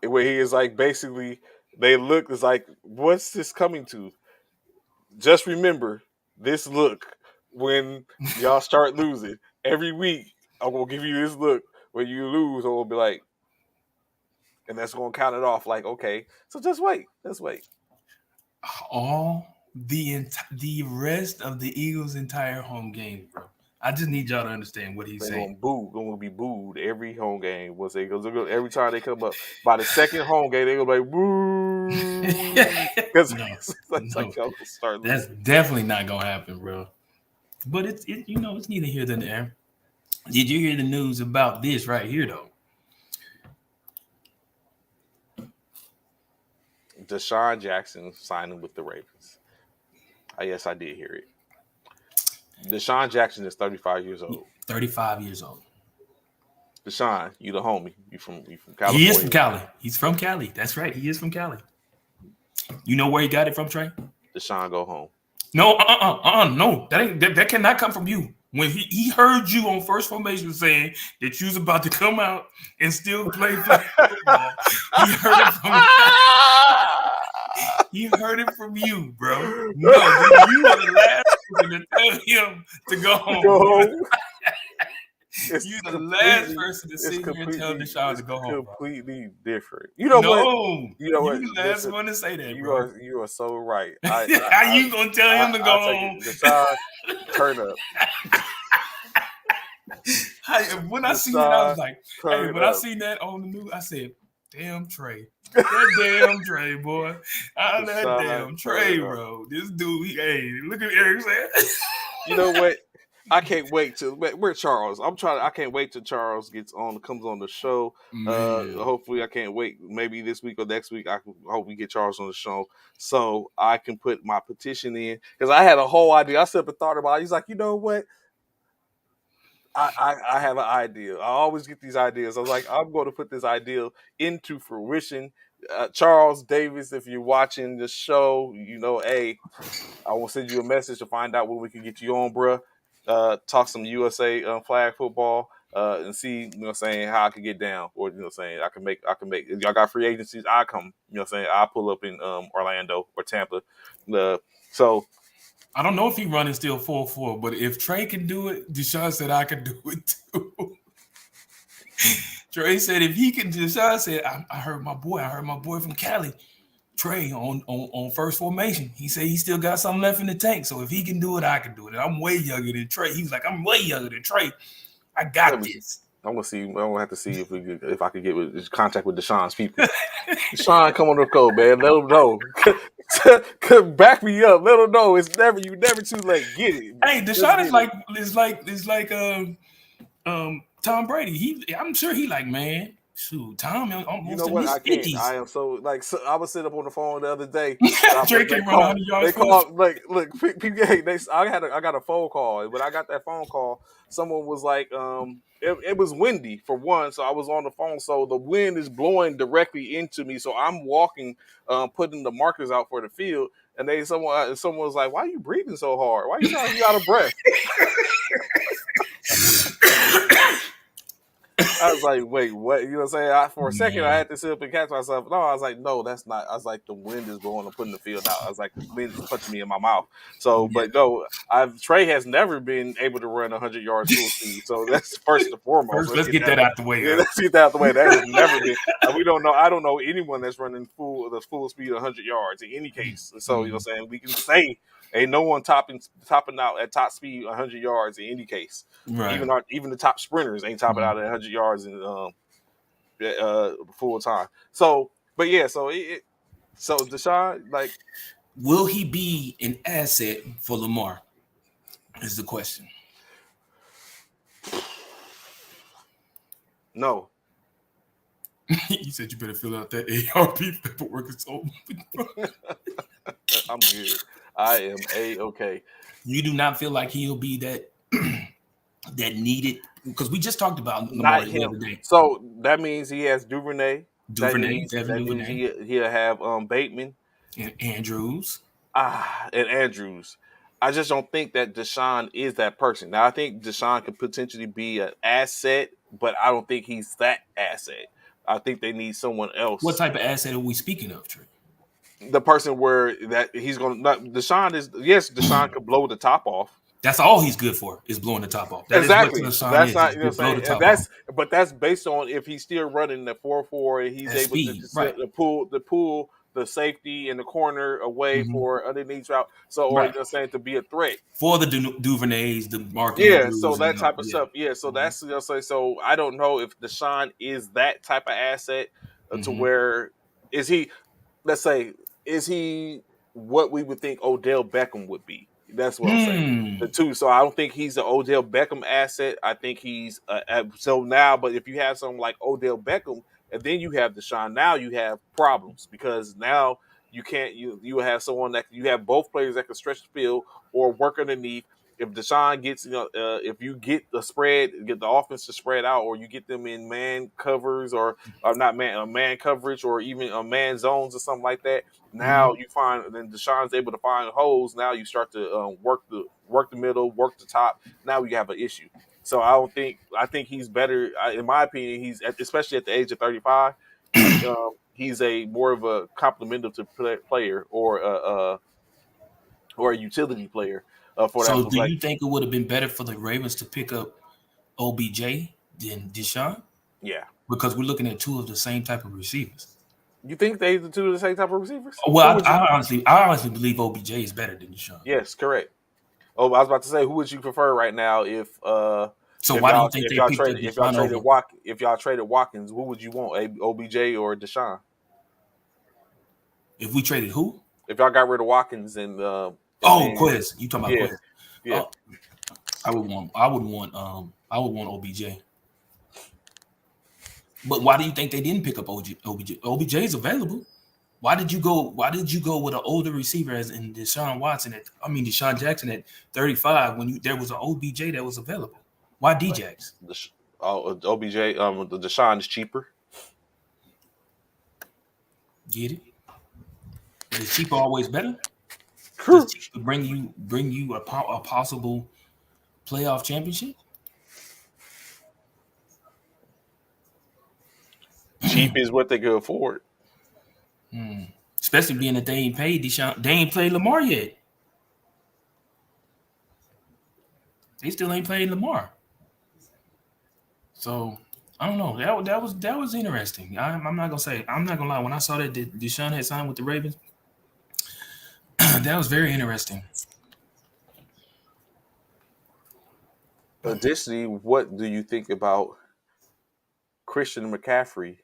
where he is like basically they look is like, what's this coming to? Just remember this look when y'all start losing. Every week I'm gonna give you this look. When you lose, I'm gonna be like, and that's gonna count it off like, okay. So just wait. Just wait. All the rest of the Eagles' entire home game, bro. I just need y'all to understand what he's They're saying. gonna boo. Gonna be booed every home game. Once they go, every time they come up. By the second home game, they're gonna be like boo. Because No, it's no, like y'all gonna start that's losing. definitely not gonna happen, bro. But it's it's neither here nor there. Did you hear the news about this right here though? Deshaun Jackson signing with the Ravens. Yes, I did hear it. Deshaun Jackson is 35 years old. 35 years old. Deshaun, you the homie. You from California. He is from Cali. He's from Cali. That's right. He is from Cali. You know where he got it from, Trey? Deshaun, go home. No, no. That cannot come from you. When he heard you on first formation saying that you was about to come out and still play football, he heard it from he heard it from you, bro. No, you are the last person to tell him to go home. Go home. You're the last person to sit here and tell Deshaun to go home. Completely different. You know what? You know what? You the last one to say that, you bro. You are so right. How you gonna tell him to go home? Deshaun, turn up. When I seen that, I was like, hey, when I seen that on the news, I said, damn Trey. That damn Trey, boy. That damn Trey, bro. This dude, hey, look at Eric saying. You know what? I can't wait till where Charles. I can't wait till Charles comes on the show. Hopefully I can't wait. Maybe this week or next week. I hope we get Charles on the show so I can put my petition in. Because I had a whole idea. I sat up and thought about it. He's like, you know what? I have an idea. I always get these ideas. I was like, I'm going to put this idea into fruition. Charles Davis, if you're watching the show, hey, I will send you a message to find out when we can get you on, bruh. Talk some USA flag football and see, how I can get down, or I can make. If y'all got free agencies, I come. I pull up in Orlando or Tampa. So I don't know if he running still 4-4, but if Trey can do it, Deshaun said I can do it too. Trey said if he can. Deshaun said I heard my boy from Cali. Trey on first formation. He said he still got something left in the tank. So if he can do it, I can do it. And I'm way younger than Trey. He was like, I'm way younger than Trey. I got this. I'm gonna see. I'm gonna have to see if I could get contact with Deshaun's people. Deshaun, come on the code, man. Let them know. Back me up. Let them know you never too late. Get it. Hey, Deshaun is like Tom Brady. I'm sure he like, man. Shoot, Tom almost you know what? in his 50s. I am so I was sitting up on the phone the other day. Trey can't run 100 yards. They called look, I got a phone call. When I got that phone call, someone was like, it was windy for one, so I was on the phone. So the wind is blowing directly into me. So I'm walking, putting the markers out for the field, and someone was like, "Why are you breathing so hard? Why are you sounding you out of breath?" I was like, wait, what? You know what I'm saying? For a second, I had to sit up and catch myself. No, I was like, no, that's not. I was like, the wind is blowing and putting the field out. I was like, the wind is punching me in my mouth. So, but no, Trey has never been able to run 100 yards full speed. So that's first and foremost. Let's get that out the way. Yeah, let's get that out the way. That has never been. We don't know. I don't know anyone that's running full speed 100 yards in any case. So, you know what I'm saying? We can say ain't no one topping out at top speed 100 yards in any case. Right. Even the top sprinters ain't topping out at 100 yards full time. So, but yeah, so Deshaun, like, Will he be an asset for Lamar? Is the question. no. You said you better fill out that ARP paperwork. It's over. I'm good. I am okay. You do not feel like he'll be that that needed, because we just talked about Lamar Not the him. other day. So that means he has Duvernay. Duvernay, Devin That means Duvernay, he'll have Bateman and Andrews. and Andrews. I just don't think that Deshaun is that person. Now I think Deshaun could potentially be an asset, but I don't think he's that asset. I think they need someone What else. type of asset are we speaking of, Trey? The person where that he's gonna not Deshaun is yes, Deshaun could blow the top off. That's all he's good for, is blowing the top off. That is what Exactly. Deshaun That's is. not Is you know to what I'm blow saying. the And top off. that's based on if he's still running the 4-4 and he's That's able to, speed, right? to pull the safety in the corner away Mm-hmm. for underneath route. So or you Right. know what I'm saying to be a threat. For the Duvernays, the Mark Yeah, so Andrews, and that type of yeah. stuff. Yeah, so Mm-hmm. that's you know what I'm saying. So I don't know if Deshaun is that type of asset to Mm-hmm. where is he let's say, is he what we would think Odell Beckham would be? That's what I'm saying. The Hmm. two. So I don't think he's an Odell Beckham asset. I think he's so now. But if you have someone like Odell Beckham, and then you have Deshaun, now you have problems because now you can't. You have someone that you have both players that can stretch the field or work underneath. If Deshaun gets, if you get the spread, get the offense to spread out, or you get them in man covers or not man coverage or even man zones or something like that. Mm-hmm. Now you find then Deshaun's able to find holes. Now you start to work the middle, work the top. Now we have an issue. So I think he's better. In my opinion, especially at the age of 35. He's a more of a complementary player or a utility player for that. So, do Like you think it would have been better for the Ravens to pick up OBJ than Deshaun? yeah, Because we're looking at two of the same type of receivers. you think they the two of the same type of receivers? Who Well, would you? I honestly believe OBJ is better than Deshaun. Yes, correct. Oh, I was about to say, who would you prefer right now So why do you think they picked up Deshaun over? if y'all traded Watkins, who would you want, OBJ or Deshaun? If we traded who? If y'all got rid of Watkins and Oh, then Quez. You talking about yeah, Quez? yeah, I would want OBJ. But why do you think they didn't pick up OBJ? OBJ is available. Why did you go with an older receiver as in Deshaun Jackson at 35 when there was an OBJ that was available? Why DJs? OBJ the Deshaun is cheaper. Get it? But is cheaper always better? True. Does cheaper bring you a possible playoff championship? Cheap is what they could afford. Especially being that they ain't paid Deshaun. They ain't played Lamar yet. They still ain't played Lamar. So I don't know. That was interesting. I'm not gonna lie. When I saw that Deshaun had signed with the Ravens, that was very interesting. Additionally, what do you think about Christian McCaffrey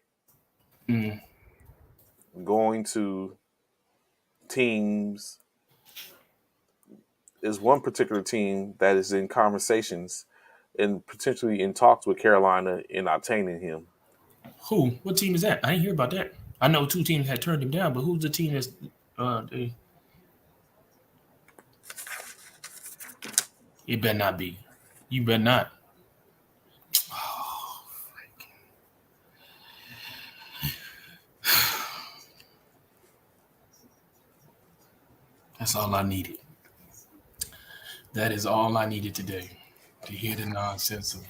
going to teams? Is one particular team that is in conversations and potentially in talks with Carolina in obtaining him. Who? What team is that? I didn't hear about that. I know two teams had turned him down, but who's the team that's it better not be. You better not. Oh, that's all I needed. That is all I needed today to hear the nonsense of.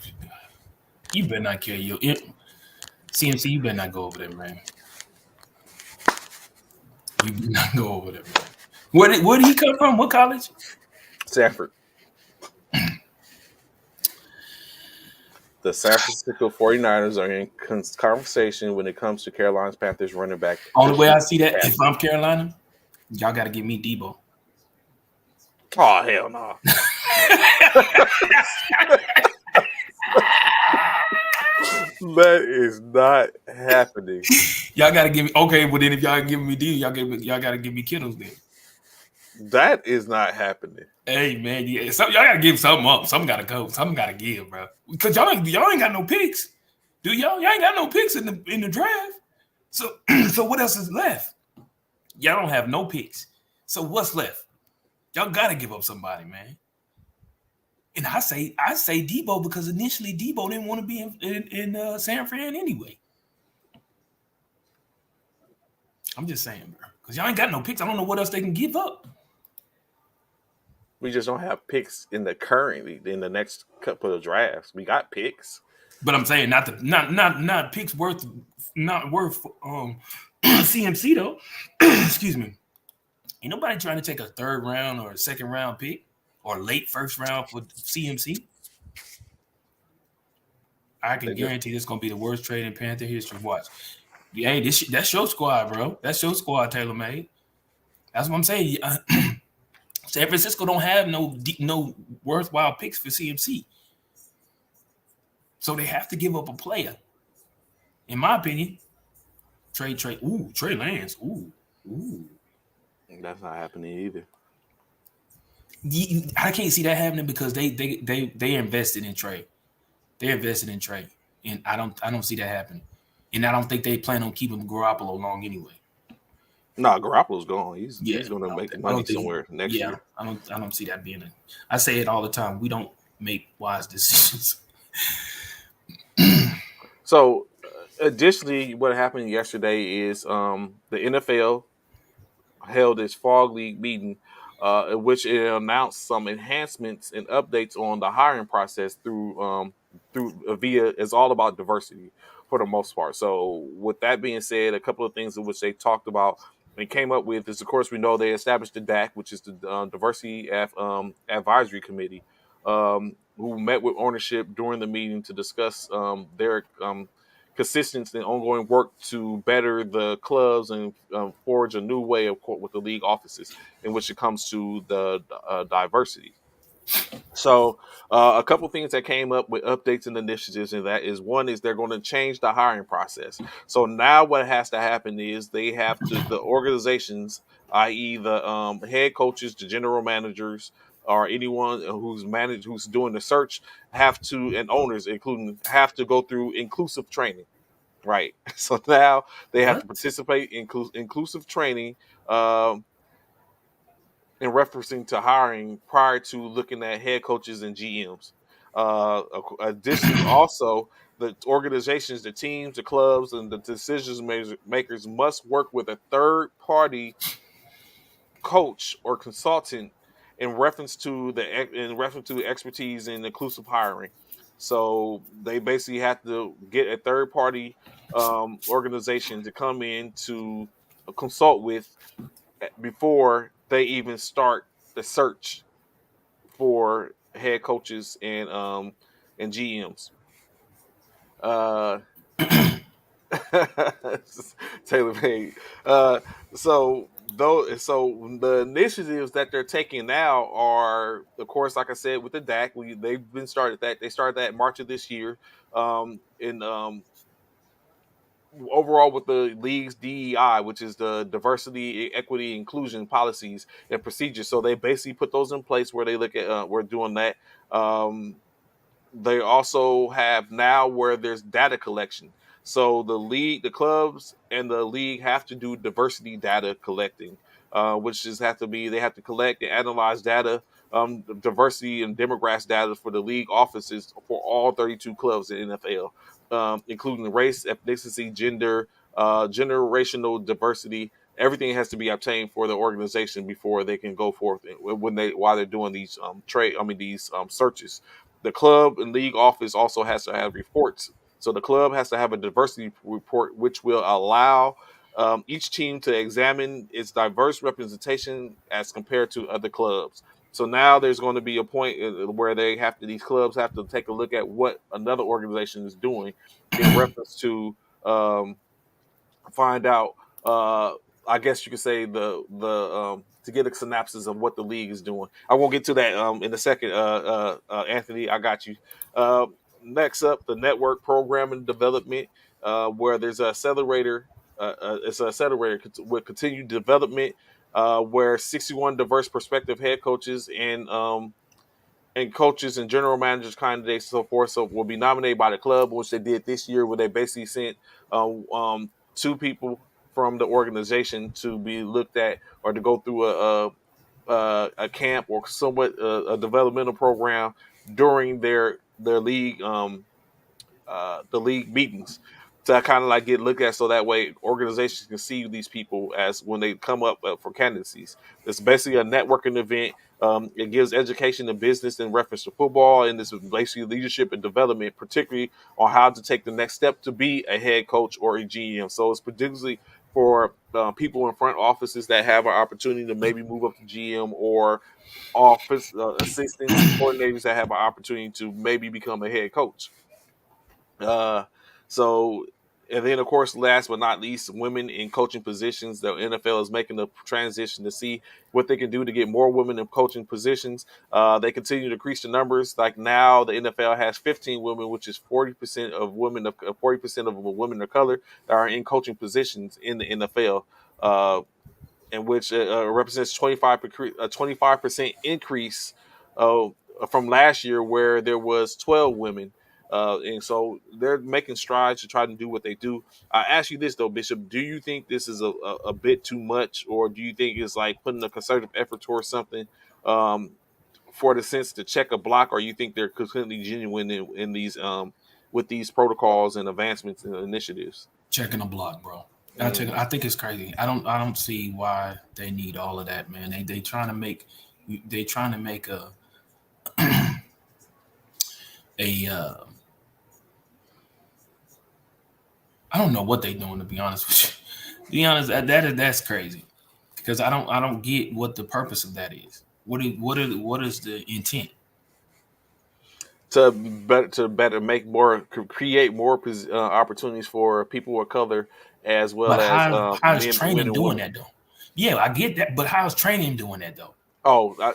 You better not carry your CMC. You better not go over there, man. You better not go over there, man. Where did he come from? What college? Sanford. The San Francisco 49ers are in conversation when it comes to Carolina's Panthers running back. Only way I see that, if I'm Carolina, y'all got to give me Debo. Oh, hell no. That is not happening. Y'all gotta give me okay. Well, then if y'all giving me D, y'all gotta give me Kittles then. That is not happening. Hey man, yeah, y'all gotta give something up. Something gotta go. Something gotta give, bro. Because y'all ain't got no picks, do y'all? Y'all ain't got no picks in the draft. So so what else is left? Y'all don't have no picks. So what's left? Y'all gotta give up somebody, man. And I say Debo because initially Debo didn't want to be in San Fran anyway. I'm just saying, bro. Because y'all ain't got no picks. I don't know what else they can give up. We just don't have picks in the next couple of drafts. We got picks. But I'm saying not picks not worth CMC though. Excuse me. Ain't nobody trying to take a third round or a second round pick or late first round for CMC. I can They just guarantee this is gonna be the worst trade in Panther history. Watch. Hey, that's your squad, bro. That's your squad, tailor made. That's what I'm saying. San Francisco don't have no worthwhile picks for CMC, so they have to give up a player. In my opinion, trade. Ooh, Trey Lance. Ooh. that's not happening either. I can't see that happening because they invested in Trey. They invested in Trey, and I don't see that happening. And I don't think they plan on keeping Garoppolo long anyway. No, Garoppolo's gone. He's Yeah, going to I don't, make I money don't think. somewhere next Yeah, year. I don't see that being a. I say it all the time. We don't make wise decisions. So, additionally, what happened yesterday is the NFL held its Fall League meeting, in which it announced some enhancements and updates on the hiring process through via. It's all about diversity for the most part. So, with that being said, a couple of things in which they talked about and came up with is, of course, we know they established the DAC, which is the Diversity Advisory Committee, who met with ownership during the meeting to discuss their consistent and ongoing work to better the clubs and forge a new way of with the league offices in which it comes to the diversity. So, a couple things that came up with updates and initiatives, and that is one is they're going to change the hiring process. So now what has to happen is they have to the organizations, i.e., the head coaches, the general managers, or anyone who's doing the search, have to and owners, including, have to go through inclusive training. Right. So now they have to What? participate in inclusive training, um, in referencing to hiring prior to looking at head coaches and GMs. Additionally, also, the organizations, the teams, the clubs, and the makers must work with a third party coach or consultant in reference to expertise in inclusive hiring. So they basically have to get a third party organization to come in to consult with before they even start the search for head coaches and GMs. Uh, Taylor made. So the initiatives that they're taking now are, of course, like I said, with the DAC, they've been started that they started that in March of this year. In Overall with the league's DEI, which is the diversity, equity, inclusion policies and procedures. So they basically put those in place where they look at we're doing that. Um, they also have now where there's data collection. So the clubs and the league have to do diversity data collecting, which is have to be they have to collect and analyze data, diversity and demographics data for the league offices for all 32 clubs in NFL, including race, ethnicity, gender, generational diversity. Everything has to be obtained for the organization before they can go forth while they're doing these these searches. The club and league office also has to have reports. So the club has to have a diversity report, which will allow each team to examine its diverse representation as compared to other clubs. So now there's going to be a point where these clubs have to take a look at what another organization is doing in reference to um, find out. Uh, I guess you could say the to get a synopsis of what the league is doing. I won't get to that in a second, Anthony. I got you. Uh, next up, the network programming development, where there's a accelerator. It's an accelerator with continued development, where 61 diverse prospective head coaches and coaches and general managers, candidates, and so forth. So will be nominated by the club, which they did this year, where they basically sent two people from the organization to be looked at or to go through a camp or somewhat a developmental program during their league the league meetings to kind of like get looked at so that way organizations can see these people as when they come up for candidacies. It's basically a networking event. It gives education and business in reference to football, and this is basically leadership and development, particularly on how to take the next step to be a head coach or a GM. So it's particularly for people in front offices that have an opportunity to maybe move up to GM, or office assistants and coordinators that have an opportunity to maybe become a head coach. Uh, so, and then of course, last but not least, women in coaching positions. The NFL is making a transition to see what they can do to get more women in coaching positions. They continue to increase the numbers. Like now, the NFL has 15 women, which is 40% of women, 40% of women of color that are in coaching positions in the NFL. In which represents 25% increase uh, from last year, where there was 12 women. And so they're making strides to try to do what they do. I ask you this though, Bishop: do you think this is a bit too much, or do you think it's like putting a concerted effort towards something for the sense to check a block, or you think they're completely genuine in these with these protocols and advancements and initiatives? Checking a block, bro. Mm, I think it's crazy. I don't see why they need all of that, man. They trying to make a I don't know what they doing, to be honest with you. To be honest, that's crazy because I don't get what the purpose of that is. What is the intent? to better make more, create more opportunities for people of color, as well But as how is men training and doing women. that though? Yeah, I get that, but how is training doing that though? Oh,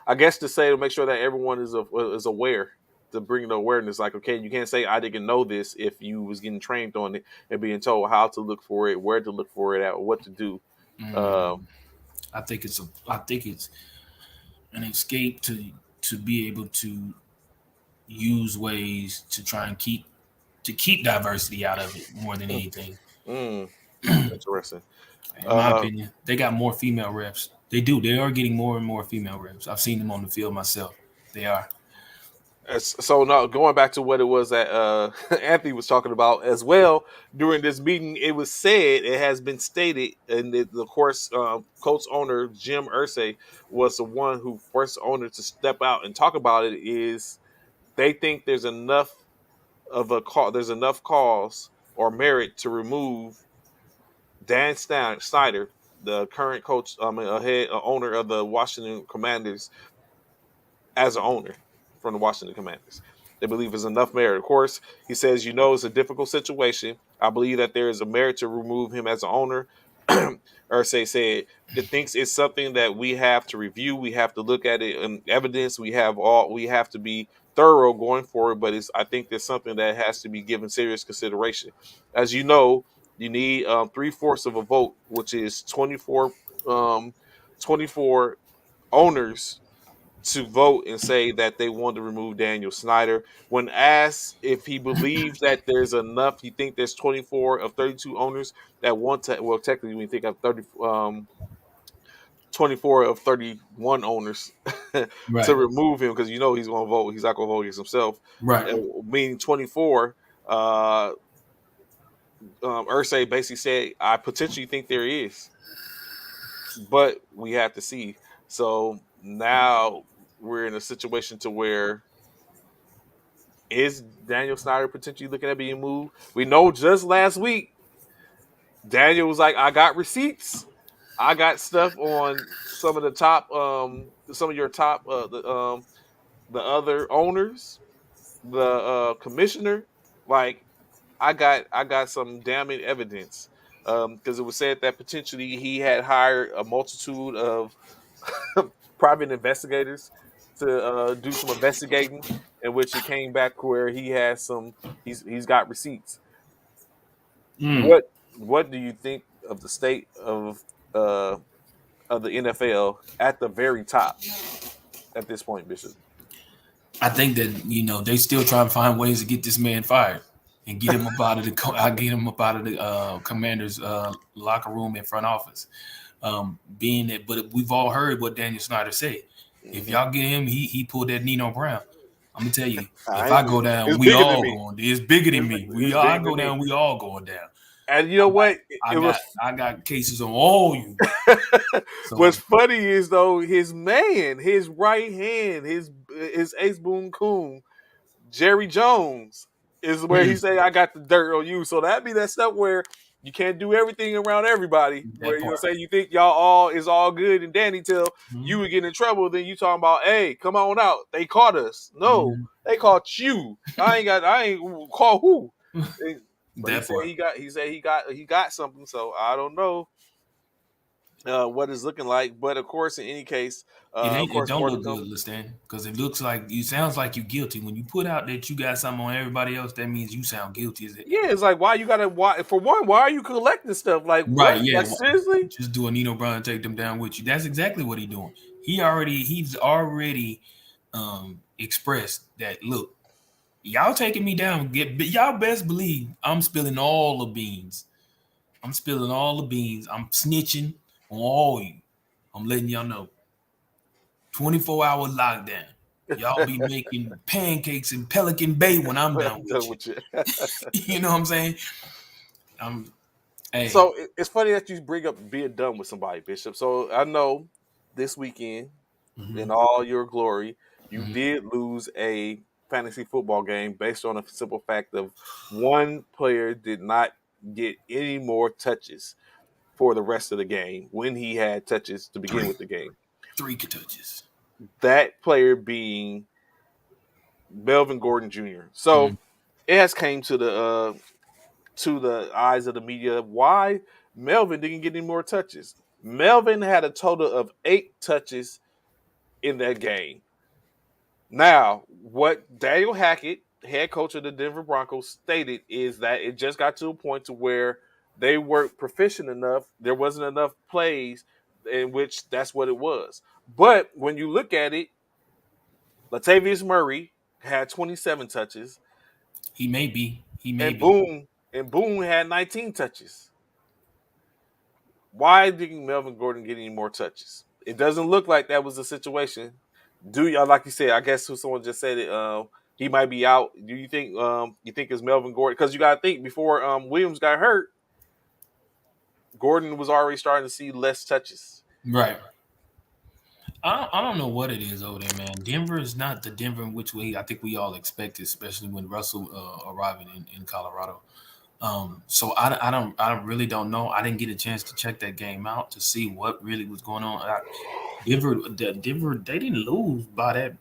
I guess to say, to make sure that everyone is aware, to bring the awareness. Like, okay, you can't say I didn't know this if you was getting trained on it and being told how to look for it, where to look for it at, what to do. Mm, Um, I think it's an escape to be able to use ways to try and keep diversity out of it more than anything. mm, interesting. In my Uh, opinion, they got more female reps. They do. They are getting more and more female reps. I've seen them on the field myself. They are. So now going back to what it was that Anthony was talking about as well during this meeting, it was said, it has been stated, and of course, Colts owner Jim Irsay was the one who first owner to step out and talk about it. Is they think there's enough cause or merit to remove Snyder, the current coach, owner of the Washington Commanders, as an owner from the Washington Commanders. They believe there's enough merit. Of course, he says, it's a difficult situation. I believe that there is a merit to remove him as an owner. Ursay said it thinks it's something that we have to review. We have to look at it in evidence. We have to be thorough going forward, but I think there's something that has to be given serious consideration. As you know, you need three-fourths of a vote, which is 24 owners to vote and say that they want to remove Daniel Snyder. When asked if he believes that there's enough, he think there's 24 of 32 owners that want to. Well, technically, we think of 24 of 31 owners to Right. remove him, because he's going to vote. He's not going to vote against himself. Right. Meaning 24. Ursay basically said, "I potentially think there is, but we have to see." So now we're in a situation to where, is Daniel Snyder potentially looking at being moved? We know just last week, Daniel was like, I got receipts. I got stuff on some of your top, the other owners, the commissioner. Like, I got some damning evidence. Because it was said that potentially he had hired a multitude of private investigators to do some investigating, in which it came back where he has some. He's got receipts. Mm. What do you think of the state uh, of the NFL at the very top at this point, Bishop? I think that they still try to find ways to get this man fired and get him up out of I get him up out of the commander's locker room and front office. Being that, but we've all heard what Daniel Snyder said. If Hmm. y'all get him, he pulled that Nino Brown. I'm gonna tell you, if I I ain't, go down, it's we bigger than all me. going. It's bigger than me. It's I bigger than go me. down, we all going down. And you know what? I It was. got I got cases on all you. What's So funny is though his man, his right hand, his ace boon coon, Jerry Jones, is where he mm, say I got the dirt on you. So that be that stuff where you can't do everything around everybody. Where that you know part. say you think y'all all is all good and dandy till you Mm, would get in trouble. Then you talking about, hey, come on out. They caught us. No, mm, they caught you. I ain't call who. But that part. he got something. So I don't know what it's looking like. But of course, in any case, It of ain't. It course, don't more to look come. good, Listan, because it looks like you sounds like you guilty. When you put out that you got something on everybody else, that means you sound guilty. Is it? Yeah, it's like why you gotta why for one, why are you collecting stuff? Like what? Right? Yeah. Like seriously? Just do a Nino Brown and take them down with you. That's exactly what he's doing. He's already expressed that. Look, y'all taking me down. Y'all best believe I'm spilling all the beans. I'm spilling all the beans. I'm snitching on all you. I'm letting y'all know. 24-hour lockdown. Y'all be making pancakes in Pelican Bay when I'm done I'm done with you. with you. You know what I'm saying? I'm hey. So it's funny that you bring up being done with somebody, Bishop. So I know this weekend, in Mhm, all your glory, you mhm. did lose a fantasy football game based on a simple fact of one player did not get any more touches for the rest of the game when he had touches to begin Three, with the game. three touches. That player being Melvin Gordon Jr. So Mhm. it has came to the eyes of the media why Melvin didn't get any more touches. Melvin had a total of 8 touches in that game. Now, what Daniel Hackett, head coach of the Denver Broncos, stated is that it just got to a point to where they weren't proficient enough. There wasn't enough plays in which that's what it was. But when you look at it, Latavius Murray had 27 touches, He may be. He may and be. Boone had 19 touches. Why didn't Melvin Gordon get any more touches? It doesn't look like that was the situation. Do y'all like you said? I guess who someone just said it. He might be out. Do you think it's Melvin Gordon? Because you got to think before Williams got hurt, Gordon was already starting to see less touches. Right. I don't know what it is over there, man. Denver is not the Denver in which way I think we all expected, especially when Russell arriving in Colorado. So I really don't know. I didn't get a chance to check that game out to see what really was going on. Denver, they didn't lose by that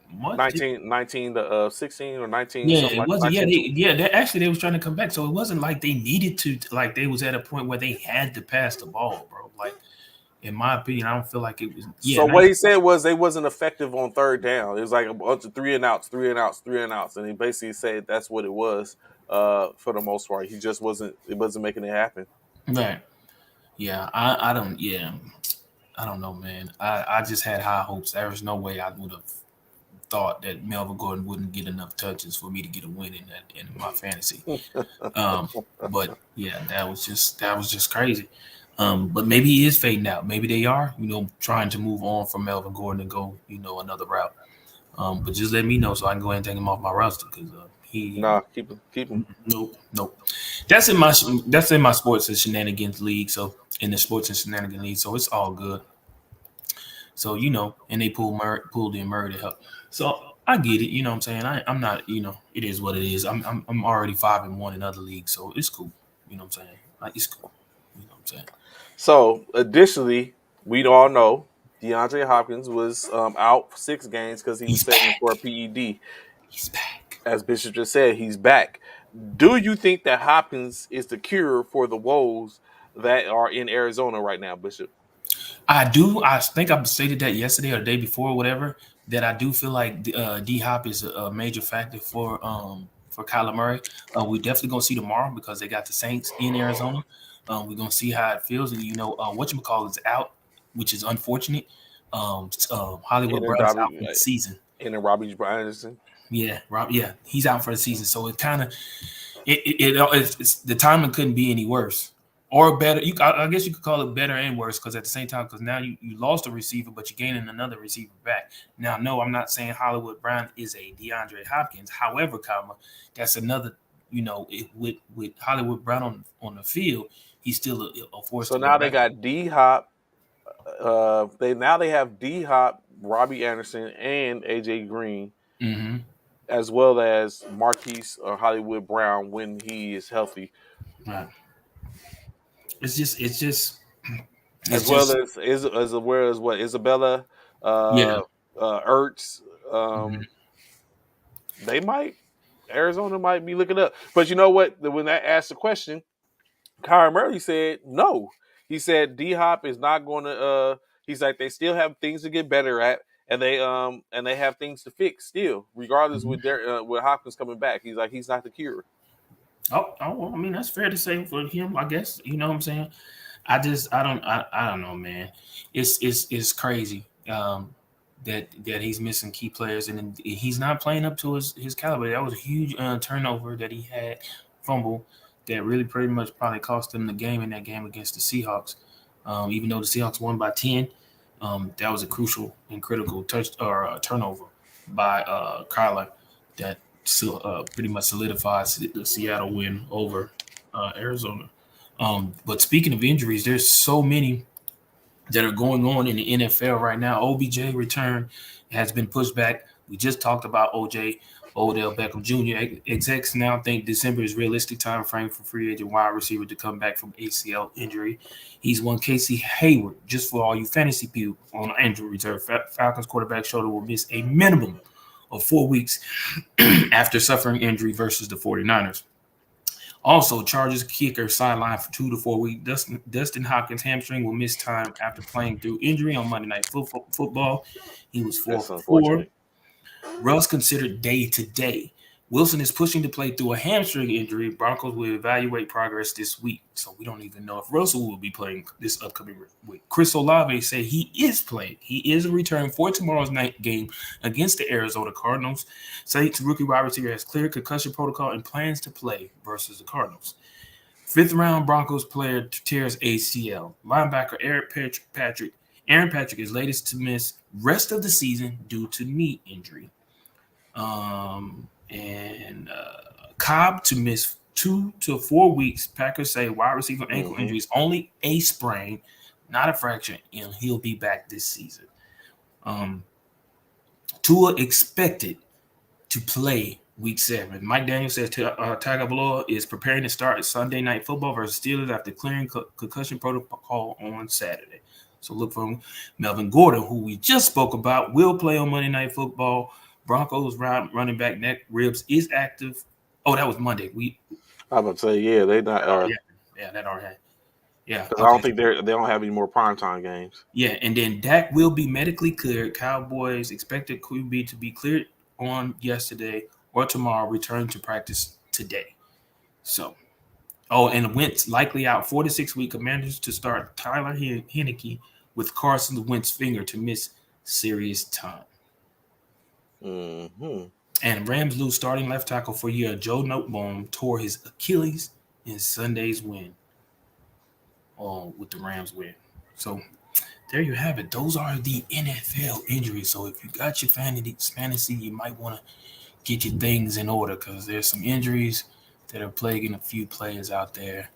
much. 19 to 16 or 19 Yeah, something it like wasn't. Yeah, 19. actually they was trying to come back, so it wasn't like they needed to. Like they was at a point where they had to pass the ball, bro. Like in my opinion, I don't feel like it was. Yeah, So what he said was they wasn't effective on third down. It was like a bunch of three and outs, three and outs, three and outs, and he basically said that's what it was for the most part. He just wasn't. It wasn't making it happen. right. Yeah, I don't. Yeah, I don't know, man. I just had high hopes. There was no way I would have thought that Melvin Gordon wouldn't get enough touches for me to get a win in my fantasy. Um, but yeah, that was just crazy. But maybe he is fading out. Maybe they are, trying to move on from Melvin Gordon and go, another route. But just let me know so I can go ahead and take him off my roster because he Nah, keep him. nope. That's in my sports and shenanigans league. So in the sports and shenanigans league, so it's all good. So and they pulled in Murray to help. So I get it. You know what I'm saying? I'm not. It is what it is. I'm already 5-1 in other leagues, so it's cool. You know what I'm saying? Like it's cool. You know what I'm saying? So, additionally, we all know DeAndre Hopkins was out for 6 games because he was He's saving for a back. PED. He's back. As Bishop just said, he's back. Do you think that Hopkins is the cure for the woes that are in Arizona right now, Bishop? I do. I think I stated that yesterday or the day before, or whatever. that I do feel like D Hop is a major factor for Kyler Murray. We definitely gonna see tomorrow because they got the Saints in Arizona. We're gonna see how it feels, and whatchamacallit is out, which is unfortunate. And Hollywood then Brown's out Robbie, for the season. and then Robbie Anderson. Yeah, Rob. Yeah, he's out for the season. So it kind of it's the timing couldn't be any worse or better. I guess you could call it better and worse because at the same time, because now you lost a receiver, but you're gaining another receiver back. Now, no, I'm not saying Hollywood Brown is a DeAndre Hopkins. However, that's another. With Hollywood Brown on the field, he's still a force So to be now they reckoned. got D Hop. They have D Hop, Robbie Anderson, and AJ Green, Mm-hmm. as well as Marquise or Hollywood Brown when he is healthy, Right. It's just it's just as it's well just as well as what Isabella, yeah. uh, Ertz. Mhm. They might Arizona might be looking up, but you know what? When I asked the question, Kyler Murray said no. He said D Hop is not going to. He's like they still have things to get better at, and they have things to fix still, regardless with their with Hopkins coming back. He's like he's not the cure. Well, I mean that's fair to say for him, I guess. You know what I'm saying? I don't know, man. It's crazy that he's missing key players and he's not playing up to his caliber. That was a huge turnover that he had, fumble that really pretty much probably cost him the game in that game against the Seahawks. Even though the Seahawks won by 10, that was a crucial and critical touch or turnover by Kyler that pretty much solidifies the Seattle win over Arizona. But speaking of injuries, there's so many that are going on in the NFL right now. OBJ return has been pushed back. We just talked about Odell Beckham Jr. Execs now think December is realistic time frame for free agent wide receiver to come back from ACL injury. He's one Casey Hayward, just for all you fantasy people on injury reserve. Falcons quarterback shoulder will miss a minimum of 4 weeks after suffering injury versus the 49ers. Also, Chargers kicker sidelined for 2 to 4 weeks. Dustin Hopkins' hamstring will miss time after playing through injury on Monday Night Football. He was 4 That's for 4. unfortunate. Russ considered day to day. Wilson is pushing to play through a hamstring injury. Broncos will evaluate progress this week. So we don't even know if Russell will be playing this upcoming week. Chris Olave said he is playing. He is a return for tomorrow's night game against the Arizona Cardinals. Saints rookie wide receiver has cleared concussion protocol and plans to play versus the Cardinals. Fifth round Broncos player tears ACL. Linebacker Aaron Patrick is latest to miss rest of the season due to knee injury. And Cobb to miss 2 to 4 weeks. Packers say wide receiver ankle injury is only a sprain, not a fracture, and he'll be back this season. Tua expected to play week 7. Mike Daniels says Tagovailoa is preparing to start Sunday Night Football versus Steelers after clearing concussion protocol on Saturday. So look for him. Melvin Gordon, who we just spoke about, will play on Monday Night Football. Broncos running back neck ribs is active. Oh, that was Monday. I'm about to say yeah, they not That already had. Yeah, because I okay. don't think they don't have any more primetime games. Yeah, and then Dak will be medically cleared. Cowboys expected QB to be cleared on yesterday or tomorrow, return to practice today. So, and Wentz likely out 4 to 6 weeks. Commanders to start Tyler Heineke with Carson Wentz finger to miss serious time. Mm-hmm. And Rams lose starting left tackle for a year. Joe Noteboom tore his Achilles in Sunday's win. With the Rams win. So there you have it. Those are the NFL injuries. So if you got your fantasy, you might want to get your things in order because there's some injuries that are plaguing a few players out there.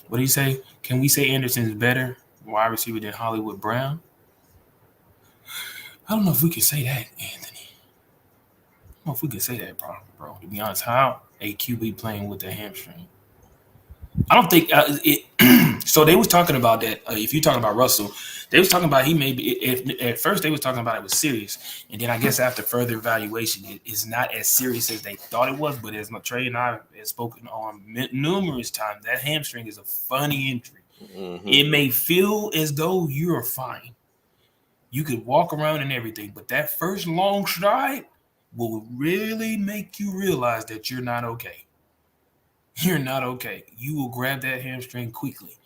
What do you say? Can we say Anderson is better wide receiver than Hollywood Brown? I don't know if we can say that, Anthony. I don't know if we can say that, bro. To be honest, how a QB playing with a hamstring? I don't think it. So they was talking about that. If you're talking about Russell, they was talking about he may be. At first they was talking about it was serious, and then I guess after further evaluation, it is not as serious as they thought it was. But as Trey and I have spoken on numerous times, that hamstring is a funny injury. Mm-hmm. It may feel as though you're fine, You could walk around and everything, but that first long stride will really make you realize that you're not okay. You're not okay. You will grab that hamstring quickly.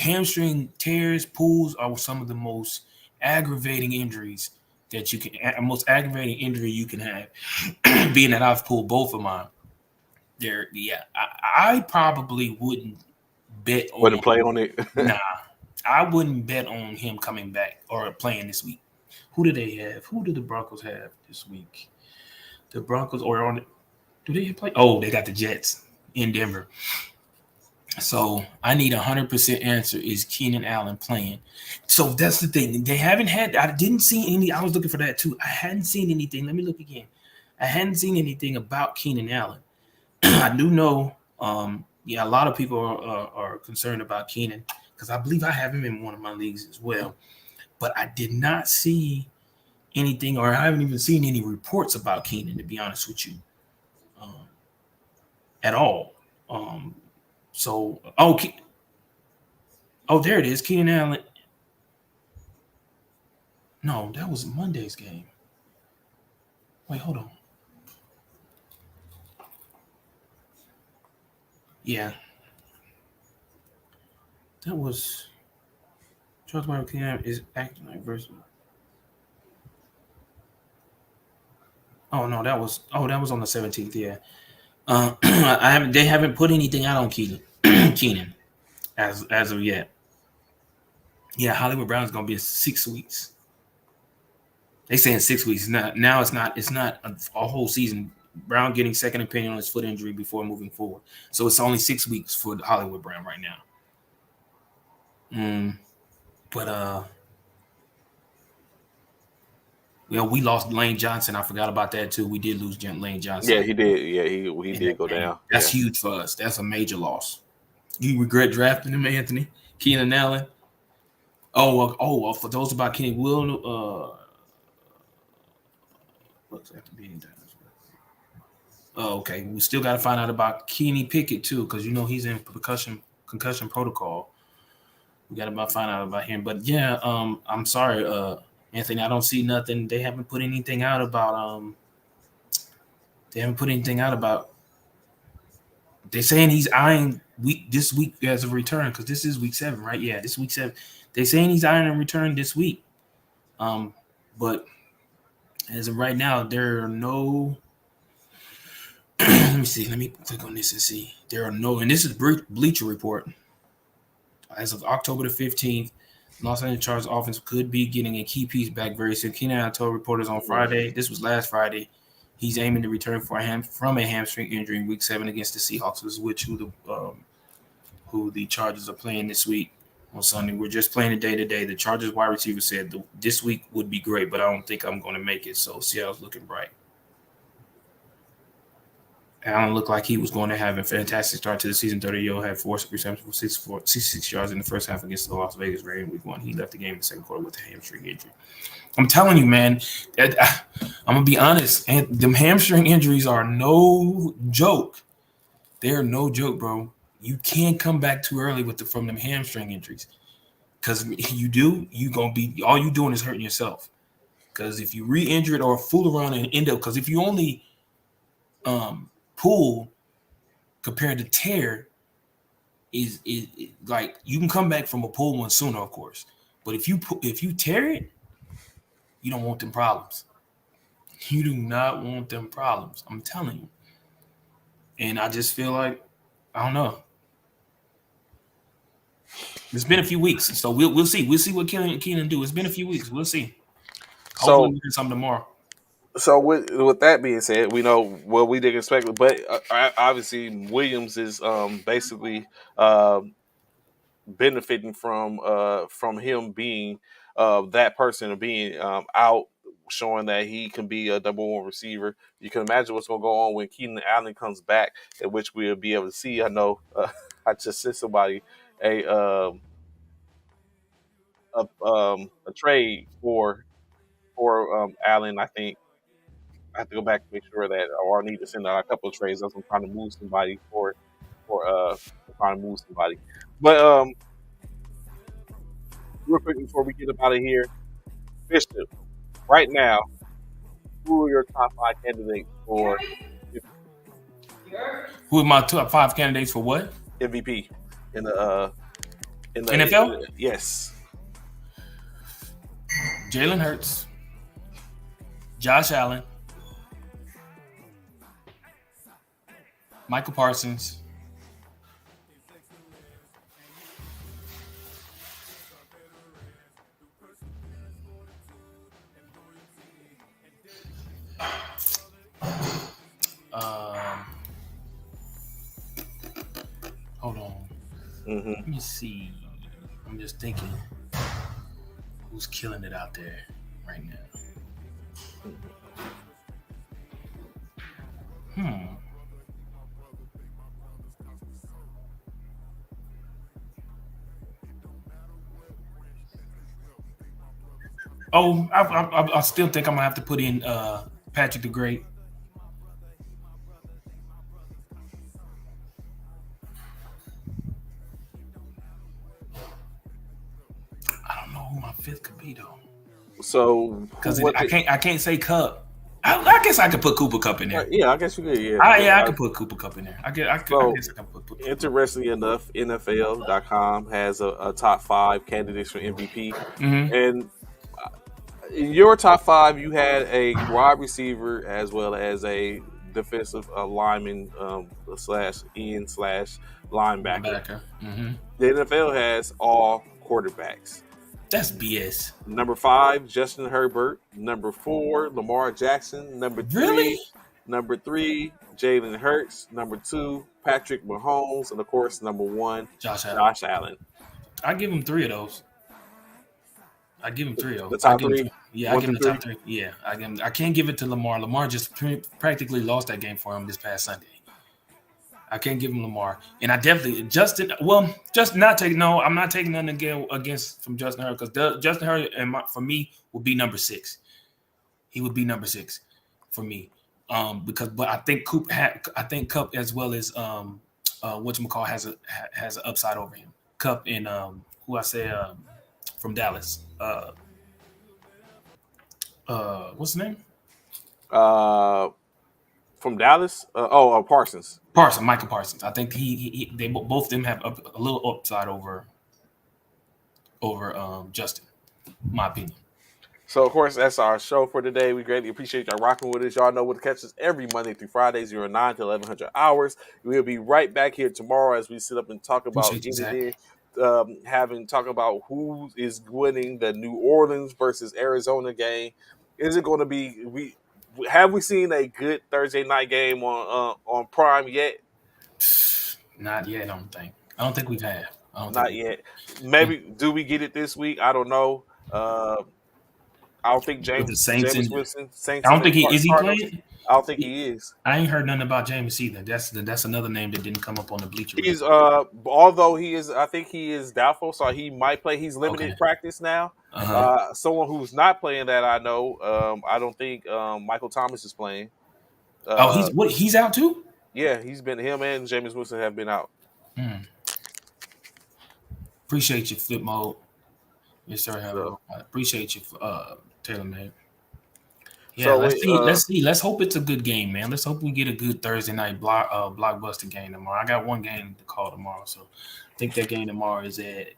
Hamstring tears, pulls are some of the most aggravating injuries that you can, most aggravating injury you can have. Being that I've pulled both of mine, there, yeah, I probably wouldn't bet Wouldn't on. play on it. Nah, I wouldn't bet on him coming back or playing this week. Who do they have? Who do the Broncos have this week? The Broncos or on? Do they play? Oh, they got the Jets in Denver. So I need 100% answer. Is Keenan Allen playing? So that's the thing. They haven't had. I didn't see any. I was looking for that too. I hadn't seen anything. Let me look again. I hadn't seen anything about Keenan Allen. I do know. Yeah, a lot of people are concerned about Keenan because I believe I have him in one of my leagues as well. But I did not see anything, or I haven't even seen any reports about Keenan. To be honest with you, um, at all. Um, so, oh, there it is. Keenan Allen. No, that was Monday's game. Wait, hold on. Yeah, that was Charles Michael Keenan is acting like versus. Oh, that was on the 17th. Yeah. I haven't. They haven't put anything out on Keenan. Keenan as of yet. Yeah, Hollywood Brown is gonna be in 6 weeks. They saying 6 weeks. Not now. It's not. It's not a whole season. Brown getting second opinion on his foot injury before moving forward. So it's only 6 weeks for Hollywood Brown right now. But we lost Lane Johnson. I forgot about that too. We did lose Lane Yeah, Johnson he did. Yeah, he in did that go game. down. That's Yeah. huge for us. That's a major loss. You regret drafting him, Anthony? Keenan Allen? Oh, for those about Kenny Will, what's after being done as well. Oh, okay. We still got to find out about Kenny Pickett too, because he's in concussion protocol. We got to find out about him. But yeah, I'm sorry, Anthony. I don't see nothing. They haven't put anything out about. They haven't put anything out about. They're saying he's eyeing this week as a return because this is week 7, right? Yeah, this week 7. They're saying he's eyeing a return this week. But as of right now, there are no. Let me see. Let me click on this and see. There are no, and this is Bleacher Report. As of October the 15th, Los Angeles Chargers offense could be getting a key piece back very soon. Keenan Allen told reporters on Friday. This was last Friday. He's aiming to return from a hamstring injury in Week 7 against the Seahawks, who the Chargers are playing this week on Sunday. We're just playing it day to day. The Chargers wide receiver said this week would be great, but I don't think I'm going to make it. So Seattle's looking bright. Allen looked like he was going to have a fantastic start to the season. 30-year-old had 4 receptions for 66 yards in the first half against the Las Vegas Raiders in Week 1. He left the game in the second quarter with a hamstring injury. I'm telling you, man, I'm going to be honest. And them hamstring injuries are no joke. They're no joke, bro. You can't come back too early from them hamstring injuries. Because you going to be, all you doing is hurting yourself. Because if you re-injure it or fool around and end up, because if you only pull compared to tear, is like you can come back from a pull one sooner, of course. But if you tear it, you don't want them problems. You do not want them problems. I'm telling you. And I just feel like I don't know. It's been a few weeks, so we'll see. We'll see what Keenan do. It's been a few weeks. We'll see. Hopefully, So we get something tomorrow. so with that being said, we know what we didn't expect, but obviously Williams is basically benefiting from him being that person of being out, showing that he can be a number one receiver. You can imagine what's going to go on when Keenan Allen comes back, in which we'll be able to see. I know I just sent somebody a a trade for Allen. I think I have to go back and make sure that, or I need to send out a couple of trades. I'm trying to move somebody for trying to move somebody. But real quick before we get up out of here, Bishop, right now, who are your top five candidates for Who are my top five candidates for what? MVP in the NFL? yes. Jalen Hurts, Josh Allen, Michael Parsons. Um, hold on. Hmm. Let me see. I'm just thinking who's killing it out there right now. Hmm. Oh, I still think I'm gonna have to put in Patrick the Great. I don't know who my fifth could be though, So who because what the, I can't say Cup. I guess I could put Cooper Cup in there. yeah, I guess you could, yeah. Yeah, I could put Cooper Cup in there. I So guess I can put Cooper Cup. interestingly enough, NFL.com has a top five candidates for MVP, Mm-hmm. and in your top five, you had a wide receiver as well as a defensive lineman slash end slash linebacker. Linebacker. Mm-hmm. The NFL has all quarterbacks. That's BS. Number five, Justin Herbert. Number four, Lamar Jackson. Really? Number three, Jalen Hurts. Number two, Patrick Mahomes, and of course, number one, Josh Allen. Josh Allen. I give him three of those. I give him three of The them. I top give him three, three. Yeah, I one give him through the three. top three. Yeah, I give him, I can't give it to Lamar. Lamar just practically lost that game for him this past Sunday. I can't give him Lamar, and I definitely Justin. Well, just not taking. No, I'm not taking nothing against from Justin Herbert because Justin Herbert and for me would be number six. He would be number six for me. But I think I think Cup as well as whatchamacallit has an upside over him. Cup and who I say from Dallas. What's his name? Uh, from Dallas. Parsons. Michael Parsons. I think they both of them have a little upside over Justin. My opinion. So, of course, that's our show for today. We greatly appreciate y'all rocking with us. Y'all know what to catch us every Monday through Friday, 09 to 1100 hours. We'll be right back here tomorrow as we sit up and talk about Appreciate you, Zach. talk about who is winning the New Orleans versus Arizona game. Is it going to be have we seen a good Thursday night game on Prime yet? Not yet. I don't think. I don't think we've had. I don't Not think. yet. Maybe do we get it this week? I don't know. I don't think With the James Saints James and Winston I Saints don't and think he is he Cardinals. playing. I don't think he is. I ain't heard nothing about James either. That's another name that didn't come up on the bleacher He's report. although he is, I think he is doubtful, so he might play. He's limited Okay. practice now. Uh-huh. Someone who's not playing that I know. I don't think Michael Thomas is playing. Oh, he's out too. Yeah, he's been him and James Winston have been out. Appreciate you, Flip Mode. Yes, sir. So, I appreciate you, Taylor, man. Yeah, so let's wait, see. Let's see. Let's hope it's a good game, man. Let's hope we get a good Thursday night blockbuster game tomorrow. I got one game to call tomorrow, so I think that game tomorrow is at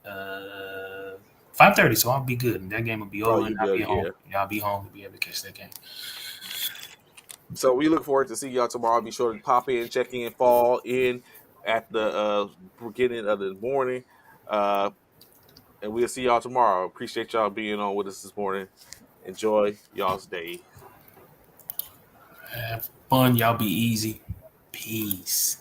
5:30. So I'll be good. And that game will be over, and I'll be home. Yeah, I'll be home to be able to catch that game. So we look forward to see y'all tomorrow. Be sure to pop in, check in, fall in at the beginning of the morning. And we'll see y'all tomorrow. Appreciate y'all being on with us this morning. Enjoy y'all's day. Have fun. Y'all be easy. Peace.